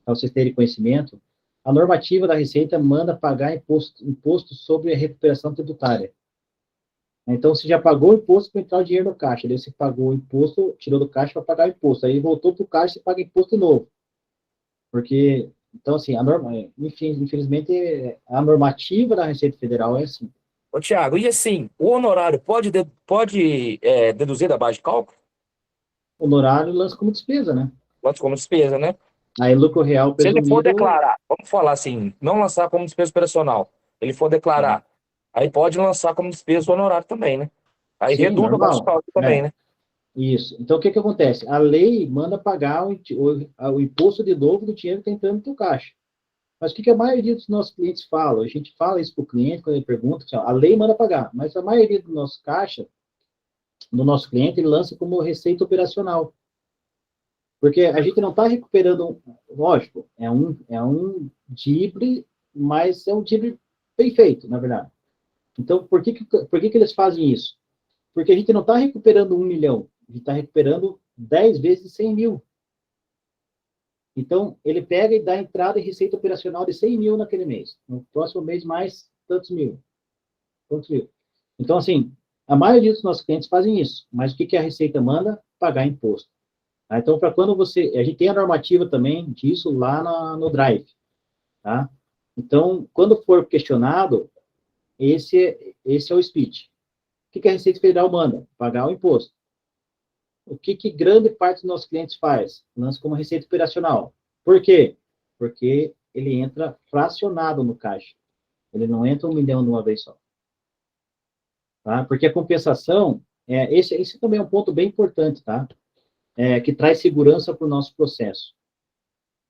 Speaker 1: para vocês terem conhecimento, a normativa da Receita manda pagar imposto sobre a recuperação tributária. Então, você já pagou o imposto para entrar o dinheiro no caixa, daí você pagou o imposto, tirou do caixa para pagar o imposto, aí voltou para o caixa e você paga imposto de novo. Porque, então, assim, infelizmente, a normativa da Receita Federal é assim.
Speaker 4: Ô, Thiago, e assim, o honorário pode deduzir da base de cálculo?
Speaker 1: O honorário lança como despesa, né?
Speaker 4: Lança como despesa, né?
Speaker 1: Aí, lucro real presumido...
Speaker 4: Se ele for declarar, vamos falar assim, não lançar como despesa operacional, ele for declarar, aí pode lançar como despesa o honorário também, né? Aí reduz o base de cálculo também, né?
Speaker 1: Isso. Então, o que acontece? A lei manda pagar o imposto de novo do dinheiro que está entrando no teu caixa. Mas o que a maioria dos nossos clientes fala? A gente fala isso para o cliente quando ele pergunta, assim, ó, a lei manda pagar, mas a maioria do nosso caixa, do nosso cliente, ele lança como receita operacional. Porque a gente não está recuperando, lógico, é um DIBRE, mas é um DIBRE bem feito, na verdade. Então, por que eles fazem isso? Porque a gente não está recuperando 1 milhão, a gente está recuperando 10 vezes 100 mil. Então, ele pega e dá entrada em receita operacional de 100 mil naquele mês. No próximo mês, mais tantos mil. Então, assim, a maioria dos nossos clientes fazem isso. Mas o que a Receita manda? Pagar imposto. Tá? Então, para quando você... A gente tem a normativa também disso lá no Drive. Tá? Então, quando for questionado, esse é o speech. O que a Receita Federal manda? Pagar o imposto. O que grande parte dos nossos clientes faz? Lança como receita operacional. Por quê? Porque ele entra fracionado no caixa. Ele não entra 1 milhão de uma vez só. Tá? Porque a compensação, esse também é um ponto bem importante, tá? Que traz segurança para o nosso processo.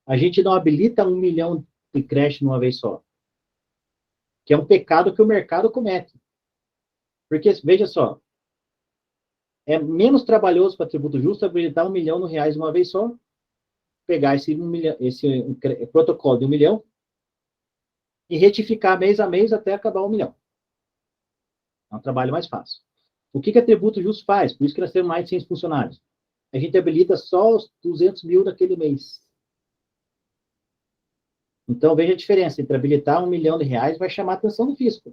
Speaker 1: A gente não habilita 1 milhão de creche de uma vez só. Que é um pecado que o mercado comete. Porque, veja só, é menos trabalhoso para tributo justo habilitar 1 milhão de reais de uma vez só, pegar esse protocolo de 1 milhão e retificar mês a mês até acabar 1 milhão. É um trabalho mais fácil. O que a tributo justo faz? Por isso que nós temos mais de 100 funcionários. A gente habilita só os 200 mil daquele mês. Então, veja a diferença entre habilitar 1 milhão de reais vai chamar a atenção do fisco.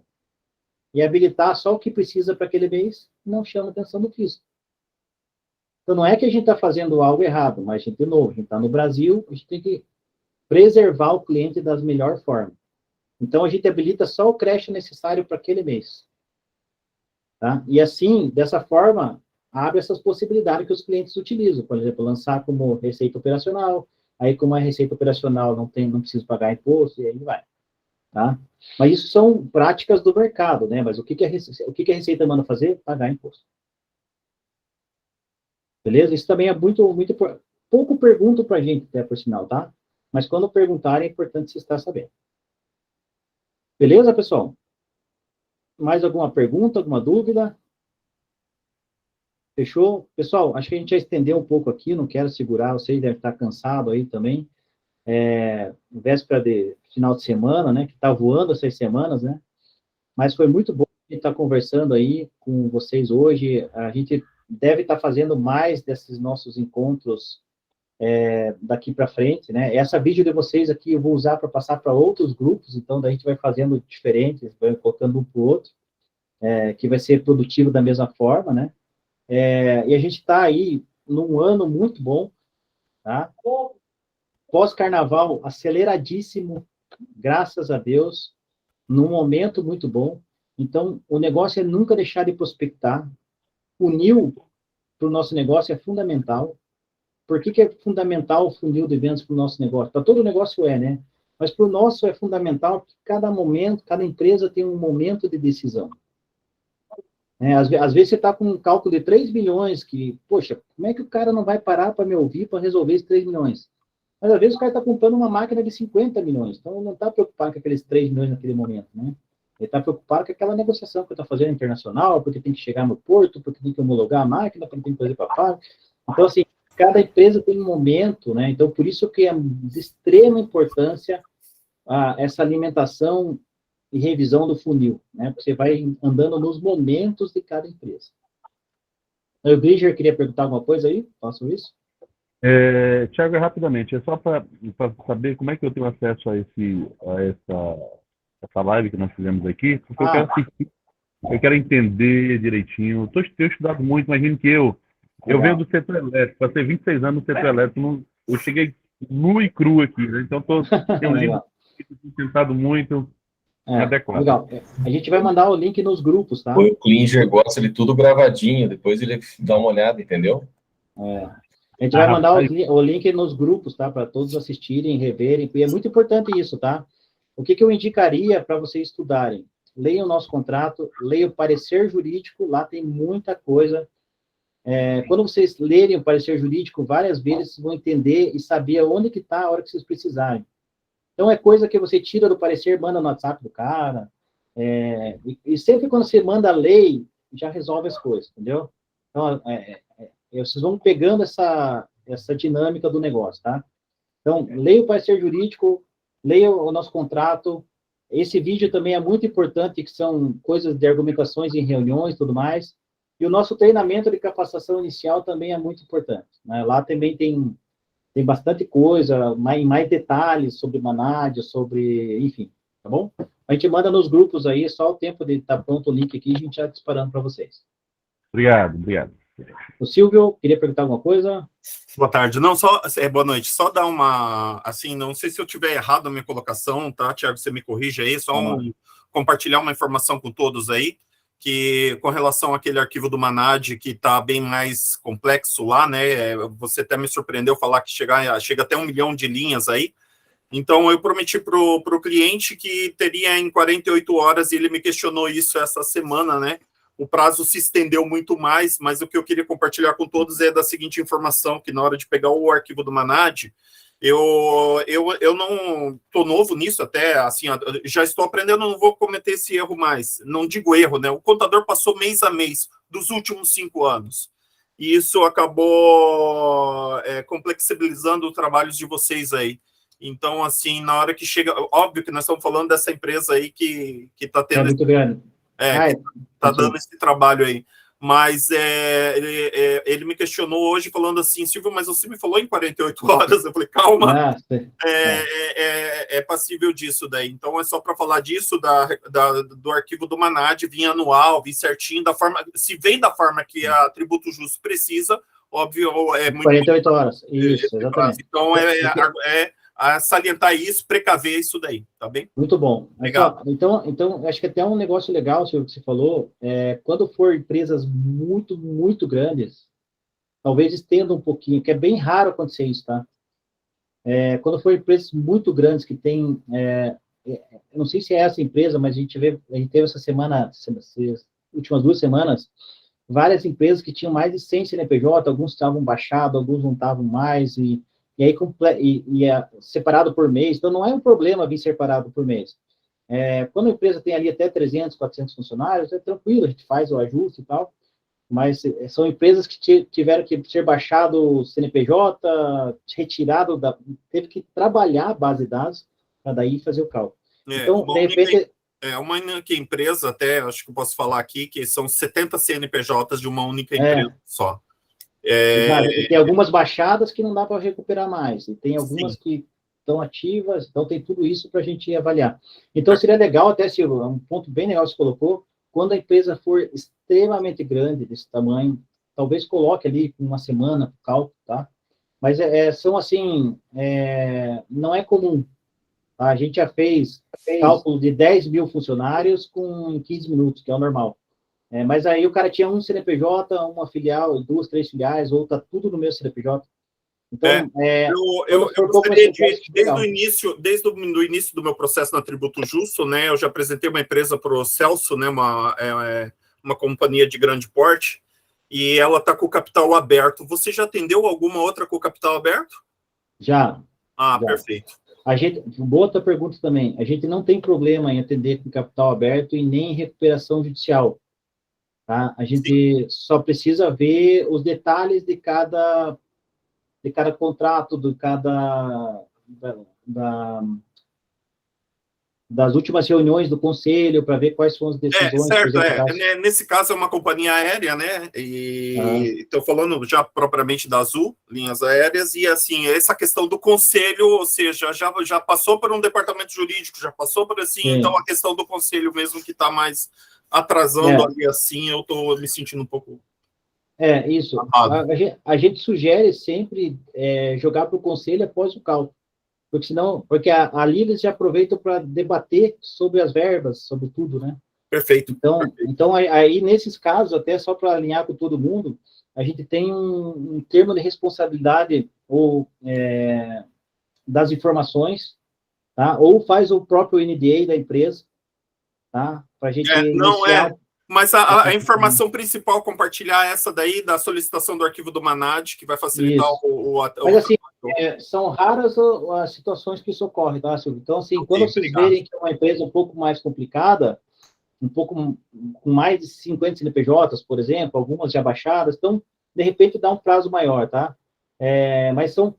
Speaker 1: E habilitar só o que precisa para aquele mês não chama a atenção do fisco. Então, não é que a gente está fazendo algo errado, mas, de novo, a gente está no Brasil, a gente tem que preservar o cliente das melhor forma. Então, a gente habilita só o creche necessário para aquele mês. Tá? E assim, dessa forma, abre essas possibilidades que os clientes utilizam. Por exemplo, lançar como receita operacional, aí como é receita operacional, não precisa pagar imposto, e aí vai. Tá? Mas isso são práticas do mercado, né? Mas o que a Receita manda fazer? Pagar imposto. Beleza? Isso também é muito pouco perguntam para a gente, até por sinal, tá? Mas quando perguntarem, é importante você estar sabendo. Beleza, pessoal? Mais alguma pergunta, alguma dúvida? Fechou? Pessoal, acho que a gente já estendeu um pouco aqui, não quero segurar, vocês devem estar cansados aí também. Véspera de final de semana, né, que está voando essas semanas, né, mas foi muito bom a gente estar conversando aí com vocês hoje. A gente deve estar fazendo mais desses nossos encontros daqui para frente, né. Essa vídeo de vocês aqui eu vou usar para passar para outros grupos, então daí a gente vai fazendo diferentes, vai colocando um para o outro, que vai ser produtivo da mesma forma, né. E a gente está aí num ano muito bom, tá? Pós-carnaval aceleradíssimo, graças a Deus, num momento muito bom. Então, o negócio é nunca deixar de prospectar. Funil para o nosso negócio é fundamental. Por que é fundamental o funil de vendas para o nosso negócio? Para todo negócio né? Mas para o nosso é fundamental porque cada momento, cada empresa tem um momento de decisão. Às vezes você está com um cálculo de 3 milhões, que, poxa, como é que o cara não vai parar para me ouvir para resolver esses 3 milhões? Mas às vezes o cara está comprando uma máquina de 50 milhões, então ele não está preocupado com aqueles 3 milhões naquele momento, né? Ele está preocupado com aquela negociação que está fazendo internacional, porque tem que chegar no porto, porque tem que homologar a máquina, porque tem que fazer para fábrica. Então, assim, cada empresa tem um momento, né? Então, por isso que é de extrema importância essa alimentação e revisão do funil, né? Você vai andando nos momentos de cada empresa. O Bridger queria perguntar alguma coisa aí? Faço isso?
Speaker 6: Tiago, rapidamente, é só para saber como é que eu tenho acesso a essa live que nós fizemos aqui, porque eu quero assistir, eu quero entender direitinho. Tenho estudado muito, imagino que eu venho do setor elétrico, passei 26 anos no setor elétrico, eu cheguei nu e cru aqui, né? Então tenho lido, tentado muito, adequado.
Speaker 1: Legal. A gente vai mandar o link nos grupos, tá?
Speaker 2: O Klinger gosta de tudo gravadinho, depois ele dá uma olhada, entendeu?
Speaker 1: A gente vai mandar o link nos grupos, tá? Para todos assistirem, reverem, e é muito importante isso, tá? O que eu indicaria para vocês estudarem? Leiam o nosso contrato, leiam o parecer jurídico, lá tem muita coisa. Quando vocês lerem o parecer jurídico várias vezes, vocês vão entender e saber onde que está a hora que vocês precisarem. Então, é coisa que você tira do parecer, manda no WhatsApp do cara, e sempre quando você manda a lei, já resolve as coisas, entendeu? Então, vocês vão pegando essa dinâmica do negócio, tá? Então, leia o parecer jurídico, leia o nosso contrato. Esse vídeo também é muito importante, que são coisas de argumentações em reuniões e tudo mais. E o nosso treinamento de capacitação inicial também é muito importante, né? Lá também tem bastante coisa, mais detalhes sobre Manadia, sobre, enfim, tá bom? A gente manda nos grupos aí, só o tempo de estar pronto o link aqui, a gente já disparando para vocês.
Speaker 6: Obrigado.
Speaker 1: O Silvio, queria perguntar alguma coisa?
Speaker 10: Boa tarde. Não, boa noite. Só dar uma, assim, não sei se eu tiver errado a minha colocação, tá, Tiago, você me corrige aí, só compartilhar uma informação com todos aí, que com relação àquele arquivo do Manad, que está bem mais complexo lá, né, você até me surpreendeu falar que chega até 1 milhão de linhas aí. Então, eu prometi para o cliente que teria em 48 horas, e ele me questionou isso essa semana, né? O prazo se estendeu muito mais, mas o que eu queria compartilhar com todos é da seguinte informação, que na hora de pegar o arquivo do Manad, eu não estou novo nisso até, assim, já estou aprendendo, não vou cometer esse erro mais. Não digo erro, né? O contador passou mês a mês dos últimos 5 anos. E isso acabou complexibilizando os trabalhos de vocês aí. Então, assim, na hora que chega... Óbvio que nós estamos falando dessa empresa aí que está tendo...
Speaker 1: muito grande.
Speaker 10: Está dando esse trabalho aí. Mas ele me questionou hoje falando assim, Silvio, mas você me falou em 48 horas. Eu falei, calma, é passível disso daí. Então, é só para falar disso, do arquivo do Manad, vir anual, vir certinho, da forma... Se vem da forma que a Tributo Justo precisa, óbvio, é muito...
Speaker 1: 48 horas, isso, exatamente.
Speaker 10: Então, a salientar isso, precaver isso daí, tá bem?
Speaker 1: Muito bom.
Speaker 10: Legal.
Speaker 1: Então, acho que até um negócio legal, Silvio, que você falou, quando for empresas muito, muito grandes, talvez estenda um pouquinho, que é bem raro acontecer isso, tá? Quando for empresas muito grandes que tem, eu não sei se é essa empresa, mas a gente teve essa semana, essas últimas 2 semanas, várias empresas que tinham mais de 100 CNPJ, alguns estavam baixados, alguns não estavam mais, e aí separado por mês, então não é um problema vir separado por mês. Quando a empresa tem ali até 300, 400 funcionários, é tranquilo, a gente faz o ajuste e tal, mas são empresas que tiveram que ser baixado o CNPJ, retirado, teve que trabalhar a base de dados para daí fazer o cálculo. Então, de repente...
Speaker 10: uma única empresa, até acho que eu posso falar aqui, que são 70 CNPJs de uma única empresa só.
Speaker 1: Tem algumas baixadas que não dá para recuperar mais, e tem algumas que estão ativas, então tem tudo isso para a gente avaliar. Então, seria legal, até, Silvio, um ponto bem legal que você colocou, quando a empresa for extremamente grande, desse tamanho, talvez coloque ali uma semana para o cálculo, tá? Mas são assim, não é comum. Tá? A gente já fez cálculo de 10 mil funcionários em 15 minutos, que é o normal. Mas aí o cara tinha um CNPJ, uma filial, 2, 3 filiais, ou tá tudo no mesmo CNPJ. Então,
Speaker 10: eu gostaria desde o início do meu processo na Tributo Justo, né, eu já apresentei uma empresa para o Celso, né, uma companhia de grande porte, e ela está com o capital aberto. Você já atendeu alguma outra com o capital aberto?
Speaker 1: Já.
Speaker 10: Já. Perfeito.
Speaker 1: Boa outra pergunta também. A gente não tem problema em atender com capital aberto e nem em recuperação judicial. Tá? A gente só precisa ver os detalhes de cada contrato, das últimas reuniões do conselho, para ver quais são as decisões.
Speaker 10: Certo, nesse caso é uma companhia aérea, né, e estou falando já propriamente da Azul, linhas aéreas, e assim, essa questão do conselho, ou seja, já passou por um departamento jurídico, já passou por assim, então a questão do conselho mesmo que está mais atrasando ali, assim, eu estou me sentindo um pouco...
Speaker 1: Isso. A gente sugere sempre jogar para o conselho após o cálculo, porque ali eles já aproveitam para debater sobre as verbas, sobre tudo, né?
Speaker 10: Perfeito.
Speaker 1: Então aí, nesses casos, até só para alinhar com todo mundo, a gente tem um termo de responsabilidade das informações, tá? Ou faz o próprio NDA da empresa, tá? Para a gente
Speaker 10: Mas a informação principal, compartilhar essa daí da solicitação do arquivo do Manad, que vai facilitar
Speaker 1: Mas assim, são raras as situações que isso ocorre, tá, Silvio? Então, assim, quando vocês verem que é uma empresa um pouco mais complicada, um pouco com mais de 50 CNPJs, por exemplo, algumas já baixadas, então, de repente, dá um prazo maior, tá? Mas são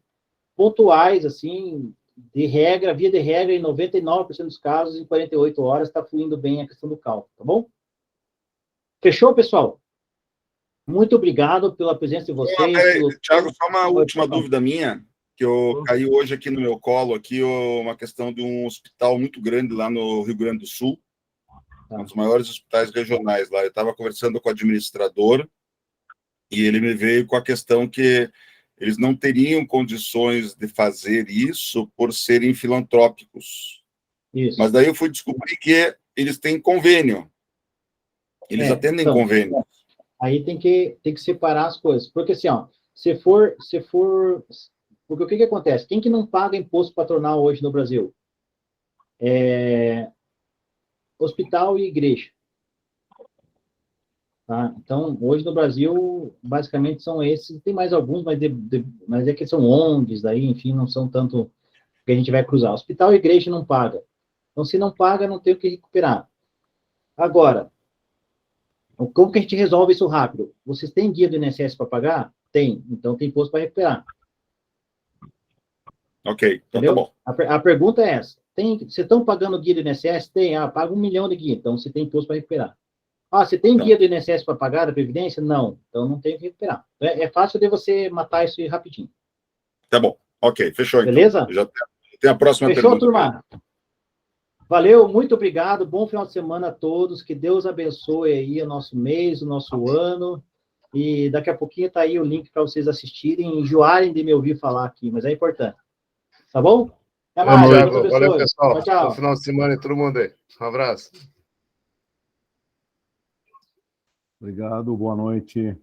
Speaker 1: pontuais, assim, via de regra, em 99% dos casos, em 48 horas, está fluindo bem a questão do cálculo, tá bom? Fechou, pessoal? Muito obrigado pela presença de vocês.
Speaker 3: Thiago, só uma última dúvida minha, que caiu hoje aqui no meu colo, aqui, uma questão de um hospital muito grande lá no Rio Grande do Sul, um dos maiores hospitais regionais lá. Eu estava conversando com o administrador e ele me veio com a questão que eles não teriam condições de fazer isso por serem filantrópicos.
Speaker 1: Isso.
Speaker 3: Mas daí eu fui descobrir que eles têm convênio. Eles atendem convênio.
Speaker 1: Aí tem que separar as coisas. Porque assim, ó, se for... Porque o que acontece? Quem que não paga imposto patronal hoje no Brasil? Hospital e igreja. Tá? Então, hoje no Brasil, basicamente são esses. Tem mais alguns, mas é que são ONGs, daí, enfim, não são tanto que a gente vai cruzar. Hospital e igreja não paga. Então, se não paga, não tem o que recuperar. Agora, como que a gente resolve isso rápido? Vocês têm guia do INSS para pagar? Tem. Então, tem imposto para recuperar.
Speaker 3: Ok, então
Speaker 1: entendeu?
Speaker 3: Tá bom.
Speaker 1: A pergunta é essa. Vocês estão pagando guia do INSS? Tem. Paga 1 milhão de guia. Então, você tem imposto para recuperar. Você tem guia do INSS para pagar da Previdência? Não. Então, não tem que recuperar. É fácil de você matar isso aí rapidinho.
Speaker 3: Tá bom. Ok, fechou.
Speaker 1: Beleza?
Speaker 3: Então. Já tem a próxima
Speaker 1: Fechou,
Speaker 3: pergunta.
Speaker 1: turma? Valeu, muito obrigado. Bom final de semana a todos. Que Deus abençoe aí o nosso mês, o nosso ano. E daqui a pouquinho tá aí o link para vocês assistirem e enjoarem de me ouvir falar aqui, mas é importante. Tá bom? Até mais.
Speaker 8: Valeu, pessoal.
Speaker 1: Tchau.
Speaker 8: Bom final de semana e todo mundo aí. Um abraço.
Speaker 6: Obrigado, boa noite.